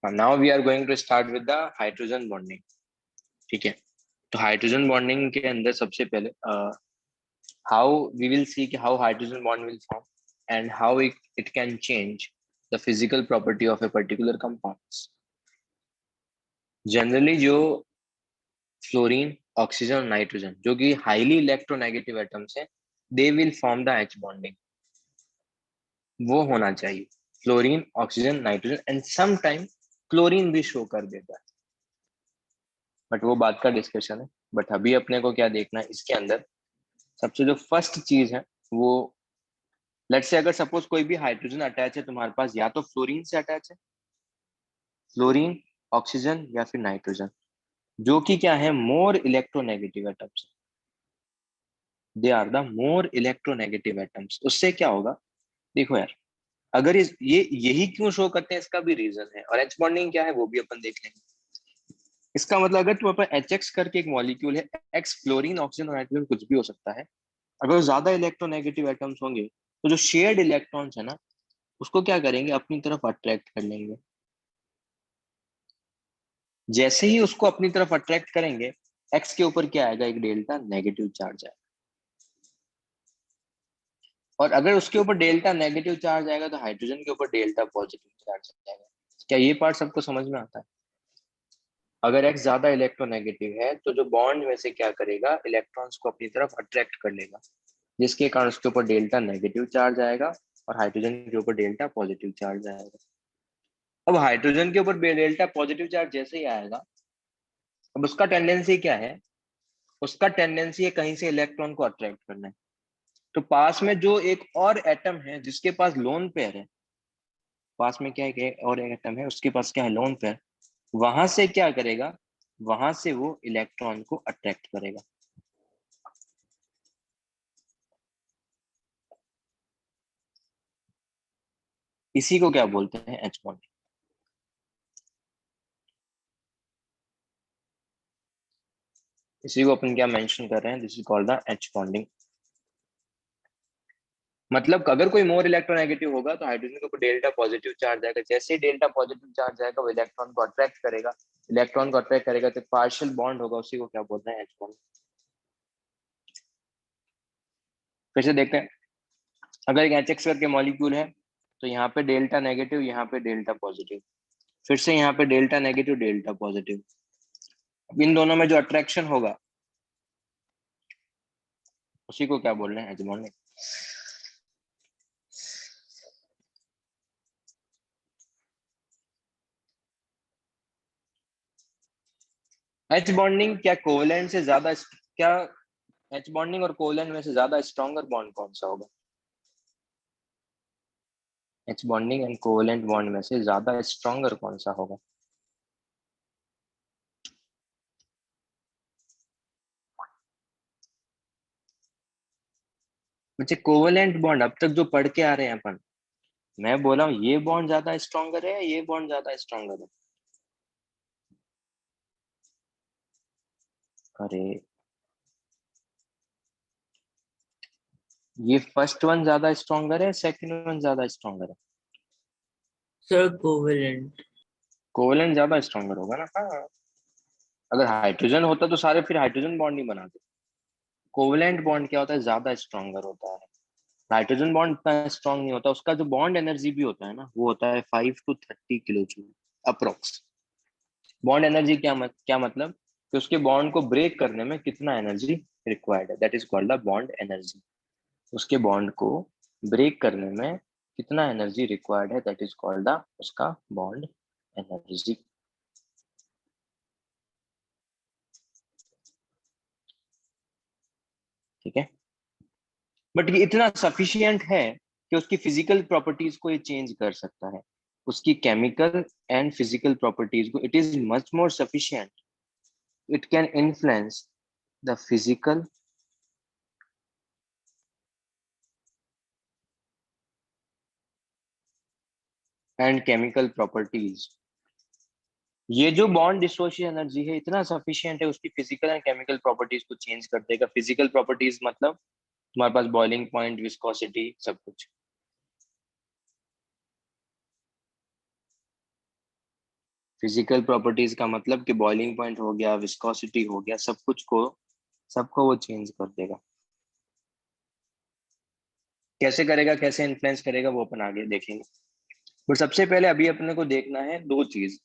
Now we are going to start with the hydrogen bonding. ठीक है, तो hydrogen bonding के अंदर सबसे पहले हाउ वी विल सी कि how hydrogen bond will form and how it can change the physical property of a particular compounds. Generally जो fluorine, oxygen और नाइट्रोजन जो कि हाईली इलेक्ट्रोनेगेटिव एटम्स हैं, they will form the H bonding. वो होना चाहिए fluorine, oxygen, nitrogen and some time chlorine भी show कर देता है, बट वो बात का डिस्कशन है। बट अभी अपने को क्या देखना है इसके अंदर, सबसे जो फर्स्ट चीज है वो, लेट्स से अगर सपोज कोई भी हाइड्रोजन अटैच है तुम्हारे पास, या तो फ्लोरीन से अटैच है, फ्लोरीन, ऑक्सीजन या फिर नाइट्रोजन, जो कि क्या है, more electronegative atoms. They are the more electronegative atoms. उससे क्या होगा, देखो यार, अगर ये यही क्यों शो करते हैं इसका भी रीजन है, और एच बॉन्डिंग क्या है वो भी अपन देख लेंगे। इसका मतलब अगर तुम्हारे पास एच एक्स करके एक मॉलिक्यूल है, एक्स फ्लोरीन, ऑक्सीजन और नाइट्रोजन कुछ भी हो सकता है, अगर ज्यादा इलेक्ट्रोनेगेटिव एटम्स होंगे तो जो शेयर्ड इलेक्ट्रॉन्स है ना, उसको क्या करेंगे, अपनी तरफ अट्रैक्ट कर लेंगे। जैसे ही उसको अपनी तरफ अट्रैक्ट करेंगे, एक्स के ऊपर क्या आएगा, एक डेल्टा नेगेटिव चार्ज आएगा। और अगर उसके ऊपर डेल्टा नेगेटिव चार्ज आएगा तो हाइड्रोजन के ऊपर डेल्टा पॉजिटिव चार्ज आएगा। क्या ये पार्ट सबको समझ में आता है? अगर एक्स ज्यादा इलेक्ट्रोनेगेटिव है तो जो बॉन्ड में से क्या करेगा, इलेक्ट्रॉन्स को अपनी तरफ अट्रैक्ट कर लेगा, जिसके कारण उसके ऊपर डेल्टा नेगेटिव चार्ज आएगा और हाइड्रोजन के ऊपर डेल्टा पॉजिटिव चार्ज आएगा। अब हाइड्रोजन के ऊपर डेल्टा पॉजिटिव चार्ज जैसे ही आएगा, अब उसका टेंडेंसी क्या है, उसका टेंडेंसी है कहीं से इलेक्ट्रॉन को अट्रैक्ट करना है। तो पास में जो एक और एटम है जिसके पास लोन पेयर है, पास में क्या है कि और एक एटम है उसके पास क्या है, लोन पेयर, वहां से क्या करेगा, वहां से वो इलेक्ट्रॉन को अट्रैक्ट करेगा। इसी को क्या बोलते हैं, एच बॉन्ड। इसी को अपन क्या मेंशन कर रहे हैं, this is called the H bonding. मतलब अगर कोई मोर इलेक्ट्रोनेगेटिव होगा तो हाइड्रोजन के ऊपर डेल्टा पॉजिटिव चार्ज आएगा, जैसे ही डेल्टा पॉजिटिव चार्ज आएगा वो इलेक्ट्रॉन को अट्रैक्ट करेगा, इलेक्ट्रॉन को अट्रैक्ट करेगा तो पार्शियल बॉन्ड होगा, उसी को क्या बोलते हैं, एच बॉन्ड। फिर से देखते हैं, अगर एक एच एक्स करके मॉलिक्यूल है तो यहाँ पे डेल्टा नेगेटिव, यहाँ पे डेल्टा पॉजिटिव, फिर से यहाँ पे डेल्टा नेगेटिव, डेल्टा पॉजिटिव। इन दोनों में जो अट्रैक्शन होगा उसी को क्या बोल रहे हैं, एच बॉन्डिंग। एच बॉन्डिंग क्या कोवेलेंट से ज्यादा, क्या एच बॉन्डिंग और कोवेलेंट में से ज्यादा स्ट्रॉन्गर बॉन्ड कौन सा होगा? H bonding and covalent bond में से ज्यादा स्ट्रॉन्गर कौन सा होगा? मुझे कोवेलेंट बॉन्ड अब तक जो पढ़ के आ रहे हैं अपन, मैं बोला हूँ ये बॉन्ड ज्यादा स्ट्रॉन्गर है, ये बॉन्ड ज्यादा स्ट्रॉन्गर है। अरे, ये फर्स्ट वन ज्यादा स्ट्रॉन्गर है, सेकंड वन ज्यादा स्ट्रॉन्गर है? Sir covalent. कोवेलेंट ज्यादा स्ट्रॉन्गर होगा ना। हाँ, अगर हाइड्रोजन होता तो सारे फिर हाइड्रोजन बॉन्ड नहीं बनाते। कोवेलेंट बॉन्ड क्या होता है, ज्यादा स्ट्रॉन्गर होता है। हाइड्रोजन बॉन्ड इतना स्ट्रॉन्ग नहीं होता, उसका जो बॉन्ड एनर्जी भी होता है ना, वो होता है 5 to 30 kilo joule approx. Bond energy क्या मतलब कि उसके बॉन्ड को ब्रेक करने में कितना एनर्जी रिक्वायर्ड है, that is called the bond energy. उसके बॉन्ड को ब्रेक करने में कितना एनर्जी रिक्वायर्ड है, दैट इज कॉल्ड द उसका बॉन्ड एनर्जी। ठीक है, बट ये इतना सफिशियंट है कि उसकी फिजिकल प्रॉपर्टीज को ये चेंज कर सकता है, उसकी केमिकल एंड फिजिकल प्रॉपर्टीज को, it is much more sufficient, it can influence the physical and chemical properties. ये जो बॉन्ड डिसोसिएशन एनर्जी है इतना सफिशियंट है, उसकी फिजिकल एंड केमिकल प्रॉपर्टीज को चेंज कर देगा। फिजिकल प्रॉपर्टीज मतलब तुम्हारे पास बॉइलिंग पॉइंट, विस्कोसिटी, सब कुछ। फिजिकल प्रॉपर्टीज का मतलब कि बॉइलिंग पॉइंट हो गया, विस्कोसिटी हो गया, सबको वो चेंज कर देगा। कैसे करेगा, कैसे इन्फ्लुएंस करेगा, वो अपन आगे देखेंगे। और सबसे पहले अभी अपने को देखना है दो चीज,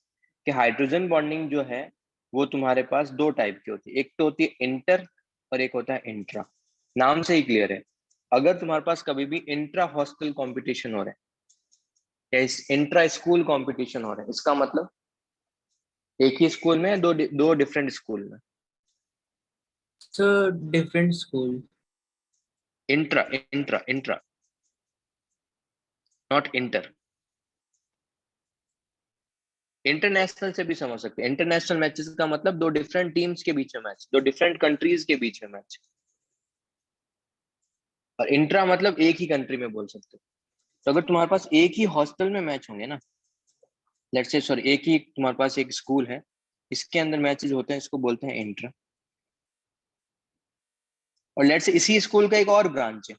कि हाइड्रोजन बॉन्डिंग जो है वो तुम्हारे पास दो टाइप की होती है, एक तो होती है इंटर और एक होता है इंट्रा। नाम से ही क्लियर है, अगर तुम्हारे पास कभी भी इंट्रा हॉस्टल कंपटीशन हो रहा है या इस इंट्रा स्कूल कंपटीशन हो रहा है, इसका मतलब एक ही स्कूल में दो डिफरेंट स्कूल में। Sir, different school. Intra intra intra, not inter. International से भी समझ सकते हैं, इंटरनेशनल मैचेस का मतलब दो डिफरेंट टीम्स के बीच में मैच, दो डिफरेंट कंट्रीज के बीच में मैच। और इंट्रा मतलब एक ही कंट्री में बोल सकते हो। तो अगर तुम्हारे पास एक ही हॉस्टल में मैच होंगे ना, लेट्स से सॉरी एक ही तुम्हारे पास एक स्कूल है, इसके अंदर मैचेस होते हैं, इसको बोलते हैं इंट्रा। और लेट्स से इसी स्कूल का एक और ब्रांच है,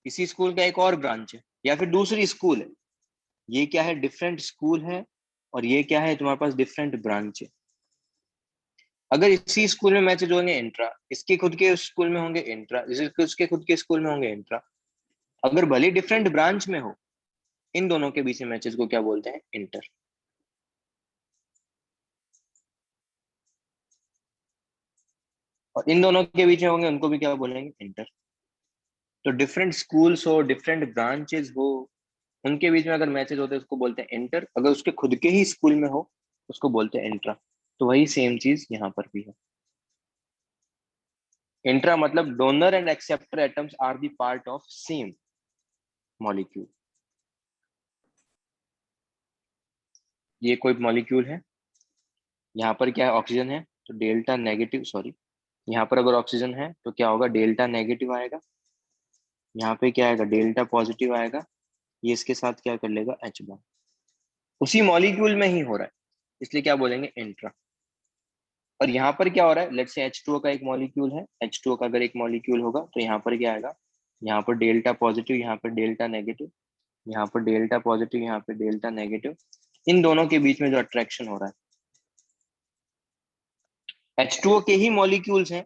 इसी स्कूल का एक और ब्रांच है, या फिर दूसरी स्कूल है, ये क्या है, डिफरेंट स्कूल है, और ये क्या है, तुम्हारे पास डिफरेंट ब्रांच है। अगर इसी स्कूल में मैचेज होंगे इंट्रा, इसके खुद के स्कूल में होंगे इंट्रा, इसके खुद के स्कूल में होंगे इंट्रा, अगर भले डिफरेंट ब्रांच में हो, इन दोनों के बीच में मैचेस को क्या बोलते हैं, इंटर। और इन दोनों के बीच में होंगे उनको भी क्या बोलेंगे, इंटर। तो डिफरेंट स्कूल्स हो, डिफरेंट ब्रांचेस हो, उनके बीच में अगर मैचेस होते हैं उसको बोलते हैं इंटर, अगर उसके खुद के ही स्कूल में हो उसको बोलते हैं इंट्रा। तो वही सेम चीज यहाँ पर भी है। इंट्रा मतलब donor and acceptor atoms are the part of same molecule. ये कोई मॉलिक्यूल है, यहाँ पर क्या है, ऑक्सीजन है, तो डेल्टा नेगेटिव, सॉरी, यहाँ पर अगर ऑक्सीजन है तो क्या होगा, डेल्टा नेगेटिव आएगा, यहाँ पे क्या आएगा, डेल्टा पॉजिटिव आएगा, ये इसके साथ क्या कर लेगा, एच बॉन्ड, उसी मॉलिक्यूल में ही हो रहा है, इसलिए क्या बोलेंगे, इंट्रा। और यहाँ पर क्या हो रहा है, लेट्स से H2O का एक मॉलिक्यूल है, H2O का अगर एक मॉलिक्यूल होगा तो यहाँ पर क्या आएगा, यहाँ पर डेल्टा पॉजिटिव, यहाँ पर डेल्टा नेगेटिव, यहाँ पर डेल्टा पॉजिटिव, यहाँ पर डेल्टा नेगेटिव, इन दोनों के बीच में जो अट्रैक्शन हो रहा है, H2O के ही मॉलिक्यूल्स हैं,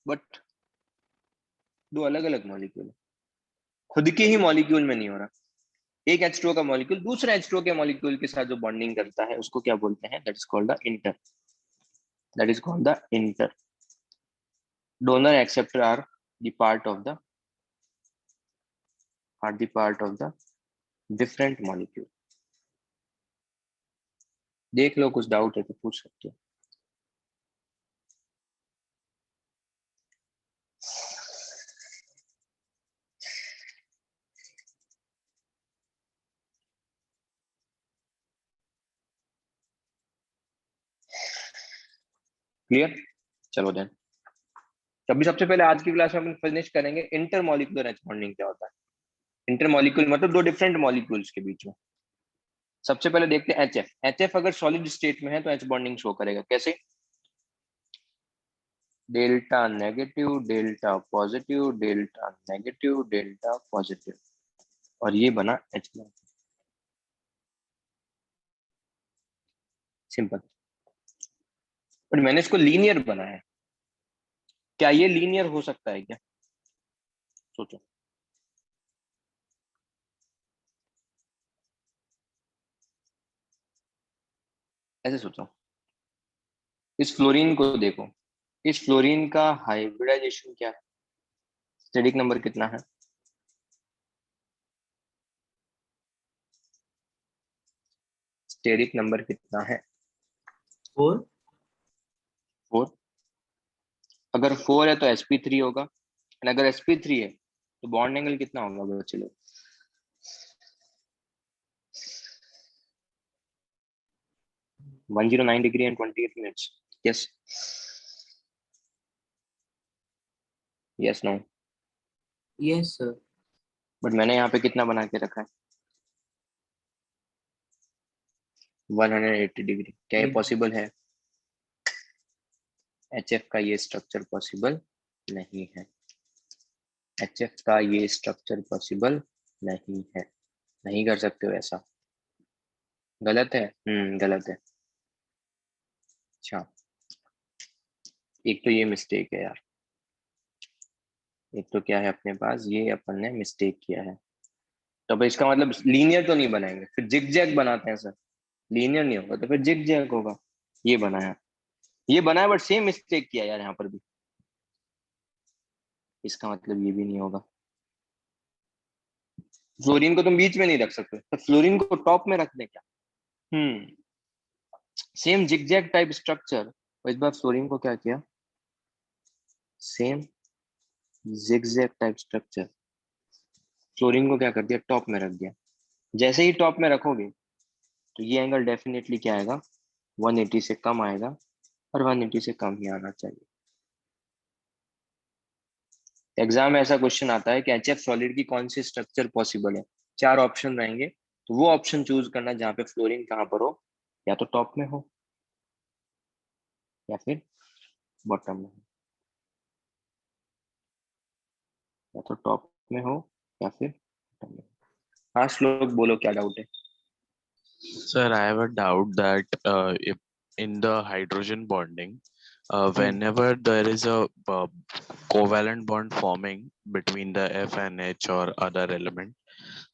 बट दो अलग अलग मॉलिक्यूल है, खुद के ही मॉलिक्यूल में नहीं हो रहा। एक H2O का मॉलिक्यूल दूसरे H2O के मॉलिक्यूल के साथ जो बॉन्डिंग करता है उसको क्या बोलते हैं, that is called the inter, that is called the inter. Donor acceptor are the part of the different molecule. देख लो, कुछ डाउट है तो पूछ सकते हो। क्लियर, चलो देन। अभी सबसे पहले आज की क्लास में अपन फिनिश करेंगे इंटर मॉलिक्यूलर एच बॉन्डिंग क्या होता है। इंटर मॉलिक्यूल मतलब दो डिफरेंट मॉलिक्यूल्स के बीच में। सबसे पहले देखते हैं एच एफ। एच एफ अगर सॉलिड स्टेट में है तो एच बॉन्डिंग शो करेगा कैसे, delta negative, delta positive, delta negative, delta positive, और ये बना एच बॉन्ड। सिंपल। बट मैंने इसको लीनियर बनाया है, क्या ये लीनियर हो सकता है क्या, सोचो। ऐसे सोचो, इस फ्लोरीन को देखो, इस फ्लोरीन का हाइब्रिडाइजेशन क्या है, स्टेरिक नंबर कितना है, स्टेरिक नंबर कितना है, 4. 4। अगर 4 है तो sp3 होगा, और अगर sp3 है तो बॉन्ड एंगल कितना होगा बच्चे लोग, 109 degree and 28 minutes. Yes, yes, no. Yes, sir. But मैंने यहाँ पे कितना बना के रखा है, 180 डिग्री। क्या ये It, पॉसिबल है, HF का ये स्ट्रक्चर पॉसिबल नहीं है, HF का ये स्ट्रक्चर पॉसिबल नहीं है, नहीं कर सकते हो ऐसा। गलत है। गलत है। अच्छा, एक तो ये मिस्टेक है यार। एक तो क्या है अपने पास, ये अपन ने मिस्टेक किया है। तो अब इसका मतलब लीनियर तो नहीं बनाएंगे, फिर जिग जैग बनाते हैं सर। लीनियर नहीं होगा तो फिर जिग जैग होगा। ये बनाया, ये बनाया, बट सेम मिस्टेक किया यार यहाँ पर भी। इसका मतलब ये भी नहीं होगा। फ्लोरीन को तुम बीच में नहीं रख सकते, तो फ्लोरीन को टॉप में रख दे क्या? हम्म सेम जिगजैग टाइप स्ट्रक्चर। इस बार फ्लोरीन को क्या किया, same zigzag type structure, fluorine को क्या कर दिया, टॉप में रख दिया। जैसे ही टॉप में रखोगे तो ये एंगल डेफिनेटली क्या आएगा, 180 से कम आएगा, और 180 से कम ही आना चाहिए। एग्जाम में ऐसा क्वेश्चन आता है कि एचएफ सॉलिड की कौन सी स्ट्रक्चर पॉसिबल है। चार ऑप्शन रहेंगे, तो वो ऑप्शन चूज करना जहाँ पे फ्लोरीन कहाँ पर हो, या तो टॉप में हो या फिर बॉटम में हो, या तो टॉप में हो या फिर बॉटम में हो। हाँ श्लोक बोलो, क्या डाउट है? Sir, I have a doubt that if in the hydrogen bonding, hmm whenever there is a covalent bond forming between the F and H or other element,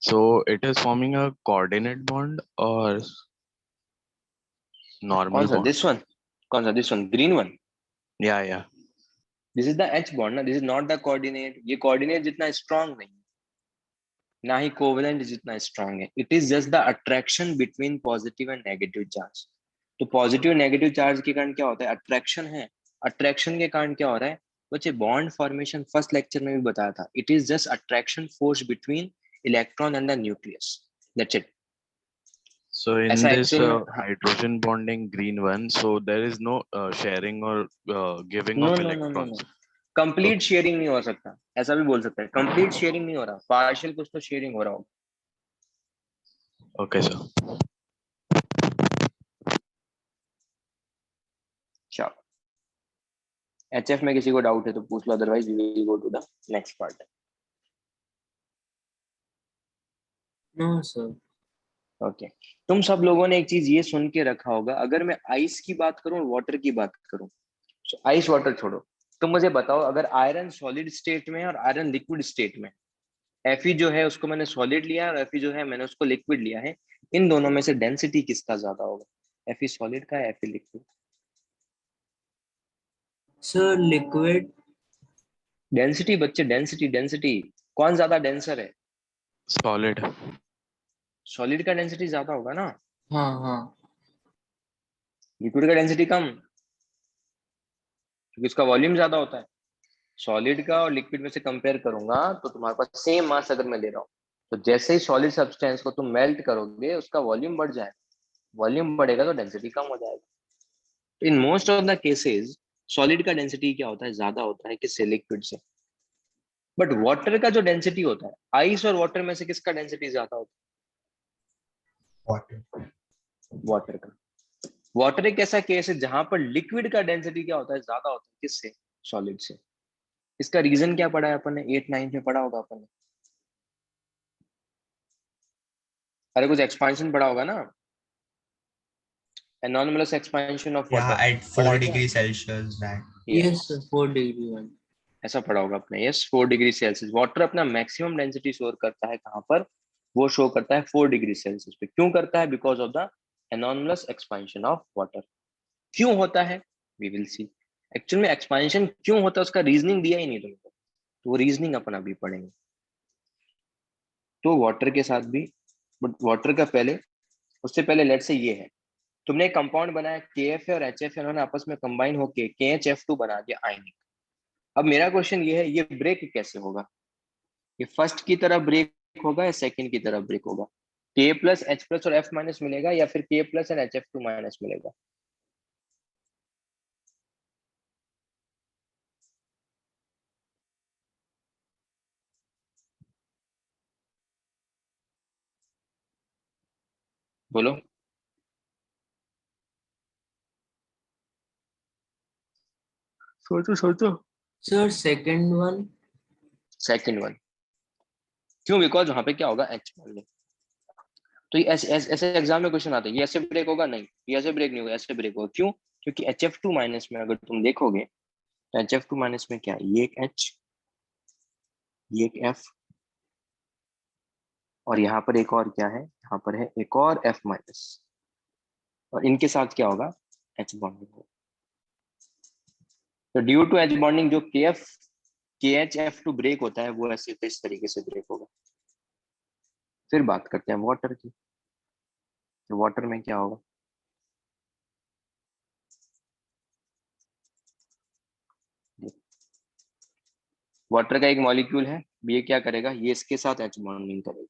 so it is forming a coordinate bond or कौन normal सा, bond. This one? कौन सा, this one, green one? Yeah, yeah. This is the H bond ना, this is not the coordinate. ये coordinate जितना strong नहीं है, ना ही कोवेलेंट जितना स्ट्रांग है। It is just the attraction between positive and negative charge. तो पॉजिटिव नेगेटिव चार्ज के कारण क्या होता है, अट्रैक्शन है। अट्रैक्शन के कारण क्या हो रहा है, बच्चे बॉन्ड फॉर्मेशन फर्स्ट लेक्चर में भी बताया था, it is just attraction force between electron and the nucleus, that's it. So in ऐसा this एक्चुअल में, हाँ, hydrogen bonding green one, so there is no sharing or giving no of no no no no, electrons. Complete Okay, sharing नहीं हो सकता, ऐसा भी बोल सकते हैं। कंप्लीट शेयरिंग नहीं हो रहा, पार्शियल कुछ तो शेयरिंग हो रहा हो। okay, sir. चलो, एचएफ में किसी को डाउट है तो पूछ लो, otherwise we will go to the next part. No, sir. Okay, तुम सब लोगों ने एक चीज ये सुन के रखा होगा, अगर मैं आइस की बात करूं और वाटर की बात करूं, तो आइस वाटर छोड़ो, तुम मुझे बताओ, अगर आयरन सॉलिड स्टेट में है और आयरन लिक्विड स्टेट में, एफई जो है उसको मैंने सॉलिड लिया है और एफई जो है मैंने उसको लिक्विड लिया है, इन दोनों में से डेंसिटी किसका ज्यादा होगा, एफई सॉलिड का, FE liquid? Sir, liquid. Density बच्चे, डेंसिटी डेंसिटी, कौन ज्यादा डेंसर है? Solid. सॉलिड का डेंसिटी ज्यादा होगा ना, हाँ हाँ. लिक्विड का डेंसिटी कम, क्योंकि उसका वॉल्यूम ज्यादा होता है। सॉलिड का और लिक्विड में से कंपेयर करूंगा तो तुम्हारे पास सेम मास अगर मैं ले रहा हूँ, तो जैसे ही सॉलिड सब्सटेंस को तुम मेल्ट करोगे उसका वॉल्यूम बढ़ जाएगा, वॉल्यूम बढ़ेगा तो डेंसिटी कम हो जाएगा। तो in most of the cases solid का डेंसिटी क्या होता है, ज्यादा होता है किससे, लिक्विड से। बट वाटर का जो डेंसिटी होता है, आइस और वाटर में से किसका डेंसिटी ज्यादा होता वाटर। है? वाटर का। वाटर एक ऐसा केस है जहां पर लिक्विड का डेंसिटी क्या होता है, ज्यादा होता है किससे, सॉलिड से। इसका रीजन क्या पढ़ा है अपन ने, 8 9 में पढ़ा होगा अपन ने। अरे कुछ एक्सपांशन पढ़ा होगा ना, anomalous expansion of Yeah, water, at पढ़ा 4 है क्या? degrees Celsius that. Yes, yes, sir. 4 degree one. ऐसा पढ़ा होगा आपने। यस, 4 डिग्री सेल्सियस वाटर अपना मैक्सिमम डेंसिटी शोर करता है कहाँ पर, वो शो करता है 4 डिग्री सेल्सियस पे। क्यों करता है, because of the anomalous expansion of water. क्यों होता है, वी विल सी। एक्चुअल में एक्सपेंशन क्यों होता है उसका रीजनिंग दिया ही नहीं तुमको, तो वो रीजनिंग अपन अभी पढ़ेंगे। तो वाटर के साथ भी, बट वाटर का पहले, उससे पहले लेट से ये है, तुमने एक कंपाउंड बनाया के एफ है और एच एफ है, उन्होंने आपस में कंबाइन होके के एच एफ टू बना दिया आयनिक। अब मेरा क्वेश्चन ये है, ये ब्रेक कैसे होगा, ये फर्स्ट की तरफ ब्रेक होगा या सेकंड की तरफ ब्रेक होगा? के प्लस एच प्लस और एफ माइनस मिलेगा या फिर के plus and H F two minus मिलेगा? बोलो, सोचो सोचो। Sir, second one. Second one. क्यों, बिकॉज वहां पे क्या होगा, एच बॉन्ड। तो ये ऐसे ऐसे ऐसे एग्जाम में क्वेश्चन आता है, ये ऐसे ब्रेक होगा? नहीं, ये ऐसे ब्रेक नहीं होगा, ऐसे ब्रेक होगा। क्यों? क्योंकि HF2 माइनस में अगर तुम देखोगे तो HF2 माइनस में क्या है, ये एक H, ये एक F, और यहाँ पर एक और क्या है, यहाँ पर है एक और F माइनस, और इनके साथ क्या होगा, H बॉन्डिंग होगा। तो ड्यू टू H बॉन्डिंग जो KHF2 ब्रेक होता है वो ऐसे इस तरीके से ब्रेक होगा। फिर बात करते हैं वाटर की। तो वाटर में क्या होगा, वाटर का एक मॉलिक्यूल है, ये क्या करेगा, ये इसके साथ H बॉन्डिंग करेगा,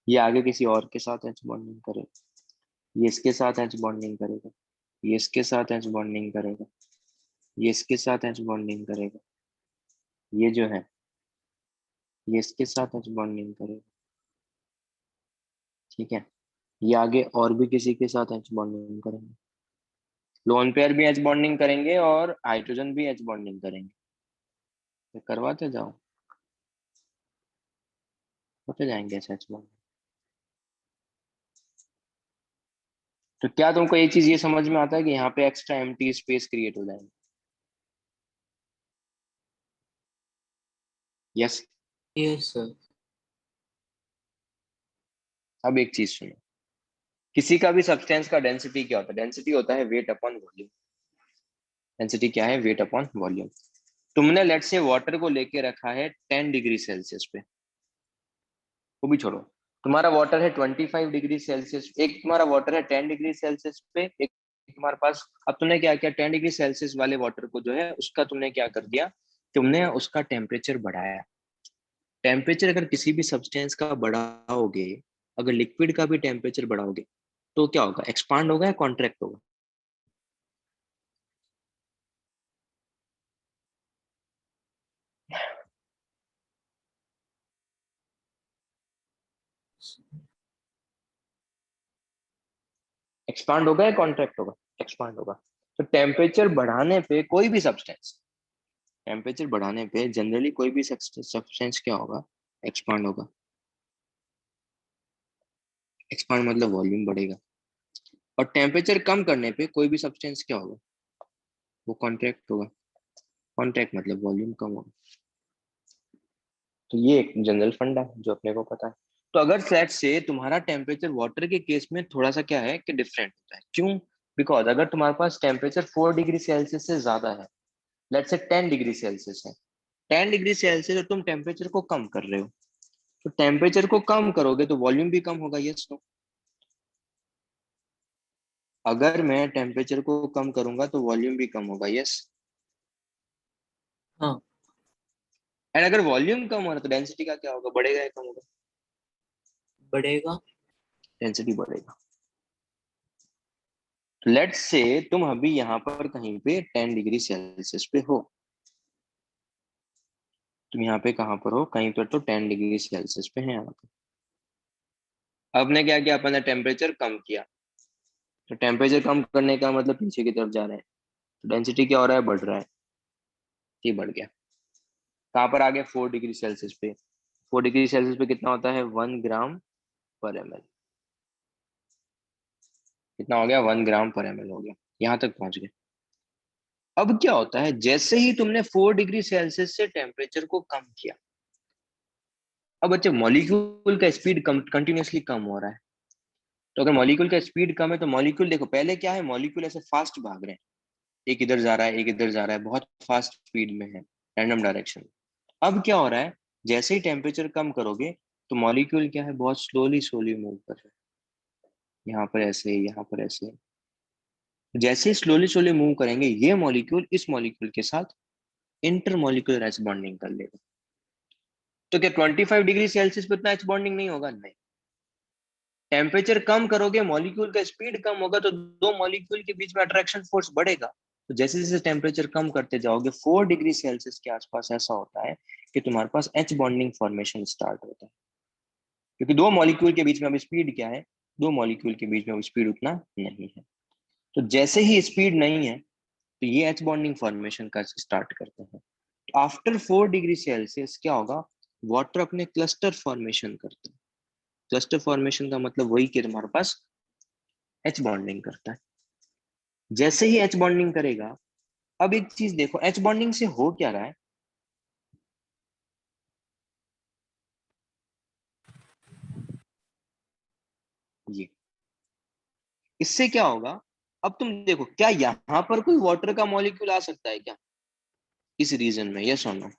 ये आगे किसी और के साथ H बॉन्डिंग करेगा, ये इसके साथ H बॉन्डिंग करेगा, ये इसके साथ H बॉन्डिंग करेगा, ये इसके साथ H बॉन्डिंग करेगा, ये जो है ये इसके साथ H बॉन्डिंग करेगा, ठीक है, ये आगे और भी किसी के साथ H बॉन्डिंग करेंगे, लोन पेयर भी H बॉन्डिंग करेंगे और हाइड्रोजन भी H बॉन्डिंग करेंगे। तो करवाते जाओ, होते जाएंगे ऐसे H बॉन्डिंग। तो क्या तुमको एक चीज ये समझ में आता है कि यहाँ पे एक्स्ट्रा एम्प्टी स्पेस क्रिएट हो जाएंगे? यस। Yes sir. अब एक चीज सुनो, किसी का भी सब्सटेंस का डेंसिटी क्या होता है, डेंसिटी होता है वेट अपॉन वॉल्यूम। डेंसिटी क्या है, वेट अपॉन वॉल्यूम। तुमने लेट से वाटर को लेके रखा है 10 डिग्री सेल्सियस पे, वो भी छोड़ो, तुम्हारा वाटर है 25 डिग्री सेल्सियस, एक तुम्हारा वाटर है 10 डिग्री सेल्सियस पे, एक तुम्हारे पास, अब तुमने क्या किया, 10 डिग्री सेल्सियस वाले वाटर को जो है उसका तुमने क्या कर दिया, तुमने उसका टेम्परेचर बढ़ाया। टेम्परेचर अगर किसी भी सब्सटेंस का बढ़ाओगे, अगर लिक्विड का भी टेम्परेचर बढ़ाओगे तो क्या होगा, एक्सपांड होगा या कॉन्ट्रैक्ट होगा? एक्सपांड होगा या कॉन्ट्रैक्ट होगा? एक्सपांड होगा। तो टेम्परेचर बढ़ाने पे कोई भी सब्सटेंस, टेम्परेचर बढ़ाने पे जनरली कोई भी सब्सटेंस क्या होगा, एक्सपांड होगा। एक्सपांड मतलब वॉल्यूम बढ़ेगा। और टेम्परेचर कम करने पे कोई भी सब्सटेंस क्या होगा, वो कॉन्ट्रैक्ट होगा। कॉन्ट्रैक्ट मतलब वॉल्यूम कम होगा। तो ये एक जनरल फंडा है जो अपने को पता है। तो अगर फ्लैट से तुम्हारा टेम्परेचर वाटर के केस में थोड़ा सा क्या है कि डिफरेंट होता है, क्यों? बिकॉज अगर तुम्हारे पास टेम्परेचर 4 डिग्री सेल्सियस से ज्यादा है, लेट्स से 10 डिग्री सेल्सियस है, 10 डिग्री सेल्सियस तुम टेम्परेचर को कम कर रहे हो, तो टेम्परेचर को कम करोगे तो वॉल्यूम भी कम होगा, यस नो? अगर मैं टेम्परेचर को कम करूंगा तो वॉल्यूम भी कम होगा, यस? हाँ। एंड अगर वॉल्यूम कम हो रहा है तो डेंसिटी का क्या होगा, बढ़ेगा या कम होगा? बढ़ेगा। डेंसिटी बढ़ेगा। लेट्स से तुम अभी यहाँ पर कहीं पे 10 डिग्री सेल्सियस पे हो, तुम यहाँ पे कहाँ पर हो, कहीं पर तो 10 डिग्री सेल्सियस पे है यहाँ पे। अब ने क्या किया, अपन ने टेम्परेचर कम किया, तो टेम्परेचर कम करने का मतलब पीछे की तरफ जा रहे हैं, तो डेंसिटी क्या हो रहा है, बढ़ रहा है, ये बढ़ गया। कहाँ पर आ गया, 4 डिग्री सेल्सियस पे। 4 डिग्री सेल्सियस पे कितना होता है, 1 ग्राम पर ml। कितना हो गया, 1 ग्राम पर ml हो गया, यहाँ तक पहुंच गए। अब क्या होता है, जैसे ही तुमने 4 डिग्री सेल्सियस से टेम्परेचर को कम किया, अब बच्चे मॉलिक्यूल का स्पीड कंटिन्यूसली कम हो रहा है। तो अगर मॉलिक्यूल का स्पीड कम है तो मॉलिक्यूल, देखो पहले क्या है, मॉलिक्यूल ऐसे फास्ट भाग रहे हैं, एक इधर जा रहा है एक इधर जा रहा है, बहुत फास्ट स्पीड में है, रैंडम डायरेक्शन। अब क्या हो रहा है, जैसे ही टेम्परेचर कम करोगे तो मॉलिक्यूल क्या है, बहुत स्लोली स्लोली मूव कर रहा है, यहाँ पर ऐसे, यहाँ पर ऐसे। जैसे ही स्लोली स्लोली मूव करेंगे ये मॉलिक्यूल इस मॉलिक्यूल के साथ इंटर मॉलिक्यूलर एच बॉन्डिंग कर लेगा। तो क्या 25 डिग्री सेल्सियस पे इतना एच बॉन्डिंग नहीं होगा? नहीं। टेम्परेचर कम करोगे, मॉलिक्यूल का स्पीड कम होगा, तो दो मॉलिक्यूल के बीच में अट्रैक्शन फोर्स बढ़ेगा। तो जैसे जैसे टेम्परेचर कम करते जाओगे, 4 डिग्री सेल्सियस के आसपास ऐसा होता है कि तुम्हारे पास एच बॉन्डिंग फॉर्मेशन स्टार्ट होता है, क्योंकि दो मॉलिक्यूल के बीच में अब स्पीड क्या है, दो मॉलिक्यूल के बीच में अब स्पीड उतना नहीं है। तो जैसे ही स्पीड नहीं है तो ये एच बॉन्डिंग फॉर्मेशन का स्टार्ट करते हैं। आफ्टर 4 डिग्री सेल्सियस क्या होगा, वाटर अपने क्लस्टर फॉर्मेशन करता है। क्लस्टर फॉर्मेशन का मतलब वही कि तुम्हारे पास एच बॉन्डिंग करता है। जैसे ही एच बॉन्डिंग करेगा, अब एक चीज देखो, एच बॉन्डिंग से हो क्या रहा है? ये इससे क्या होगा? अब तुम देखो, क्या यहां पर कोई वाटर का मॉलिक्यूल आ सकता है क्या इस रीजन में? यस और नो?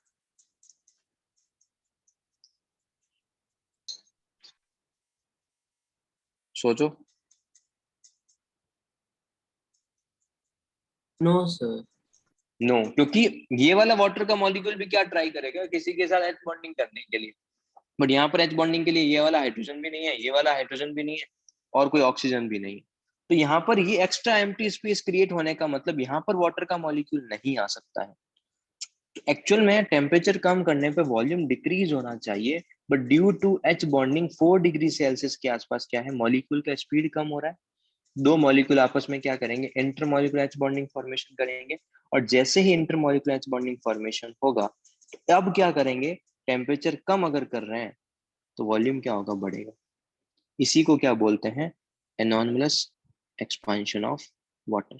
सोचो। No sir. नो, क्योंकि ये वाला वाटर का मॉलिक्यूल भी क्या ट्राई करेगा किसी के साथ एच बॉन्डिंग करने के लिए, बट यहाँ पर एच बॉन्डिंग के लिए ये वाला हाइड्रोजन भी नहीं है, ये वाला हाइड्रोजन भी नहीं है, और कोई ऑक्सीजन भी नहीं है। तो यहाँ पर ये एक्स्ट्रा एम्प्टी स्पेस क्रिएट होने का मतलब यहाँ पर वाटर का मॉलिक्यूल नहीं आ सकता है। एक्चुअल में टेम्परेचर कम करने पे वॉल्यूम डिक्रीज होना चाहिए, but due to H bonding 4 degree Celsius के आसपास क्या है, मॉलिक्यूल का स्पीड कम हो रहा है। दो मॉलिक्यूल आपस में क्या करेंगे, इंटरमॉलिक्यूलर एच बॉन्डिंग फॉर्मेशन करेंगे, और जैसे ही इंटरमॉलिक्यूलर एच बॉन्डिंग फॉर्मेशन होगा, अब क्या करेंगे, टेम्परेचर कम अगर कर रहे हैं तो वॉल्यूम क्या होगा, बढ़ेगा। इसी को क्या बोलते हैं, anomalous expansion of water.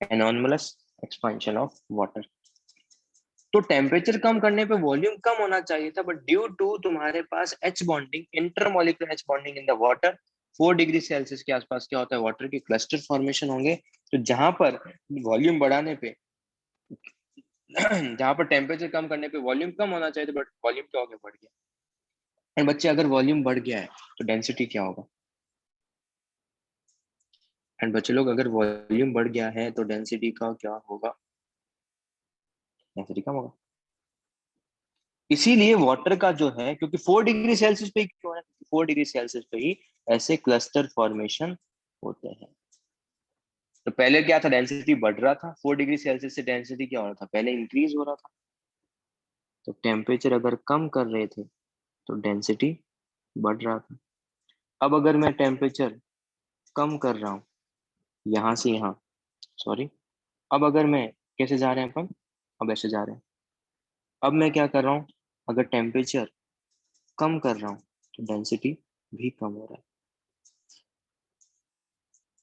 Anomalous expansion of water. तो टेम्परेचर कम करने पे वॉल्यूम कम होना चाहिए था, बट ड्यू टू तुम्हारे पास H bonding, intermolecular H bonding in the water, 4 degree Celsius के आसपास क्या होता है, वाटर के क्लस्टर फॉर्मेशन होंगे। तो जहां पर वॉल्यूम बढ़ाने पे जहां पर टेम्परेचर कम करने पे वॉल्यूम कम होना चाहिए था, बट वॉल्यूम क्या हो गया, बढ़ गया। एंड बच्चे, अगर वॉल्यूम बढ़ गया है तो डेंसिटी क्या होगा? एंड बच्चे लोग, अगर वॉल्यूम बढ़ गया है तो डेंसिटी का क्या होगा? डेंसिटी कम होगा। इसीलिए वाटर का जो है, क्योंकि 4 डिग्री सेल्सियस पे ही क्यों है, 4 डिग्री सेल्सियस पे ही ऐसे क्लस्टर फॉर्मेशन होते हैं। तो पहले क्या था, डेंसिटी बढ़ रहा था, 4 डिग्री सेल्सियस से डेंसिटी क्या हो रहा था, पहले इंक्रीज हो रहा था। तो टेम्परेचर अगर कम कर रहे थे तो डेंसिटी बढ़ रहा था। अब अगर मैं टेम्परेचर कम कर रहा हूँ यहां से यहाँ, सॉरी, अब अगर मैं, कैसे जा रहे हैं अपन, अब ऐसे जा रहे हैं, अब मैं क्या कर रहा हूँ, अगर टेम्परेचर कम कर रहा हूँ तो डेंसिटी भी कम हो रहा है।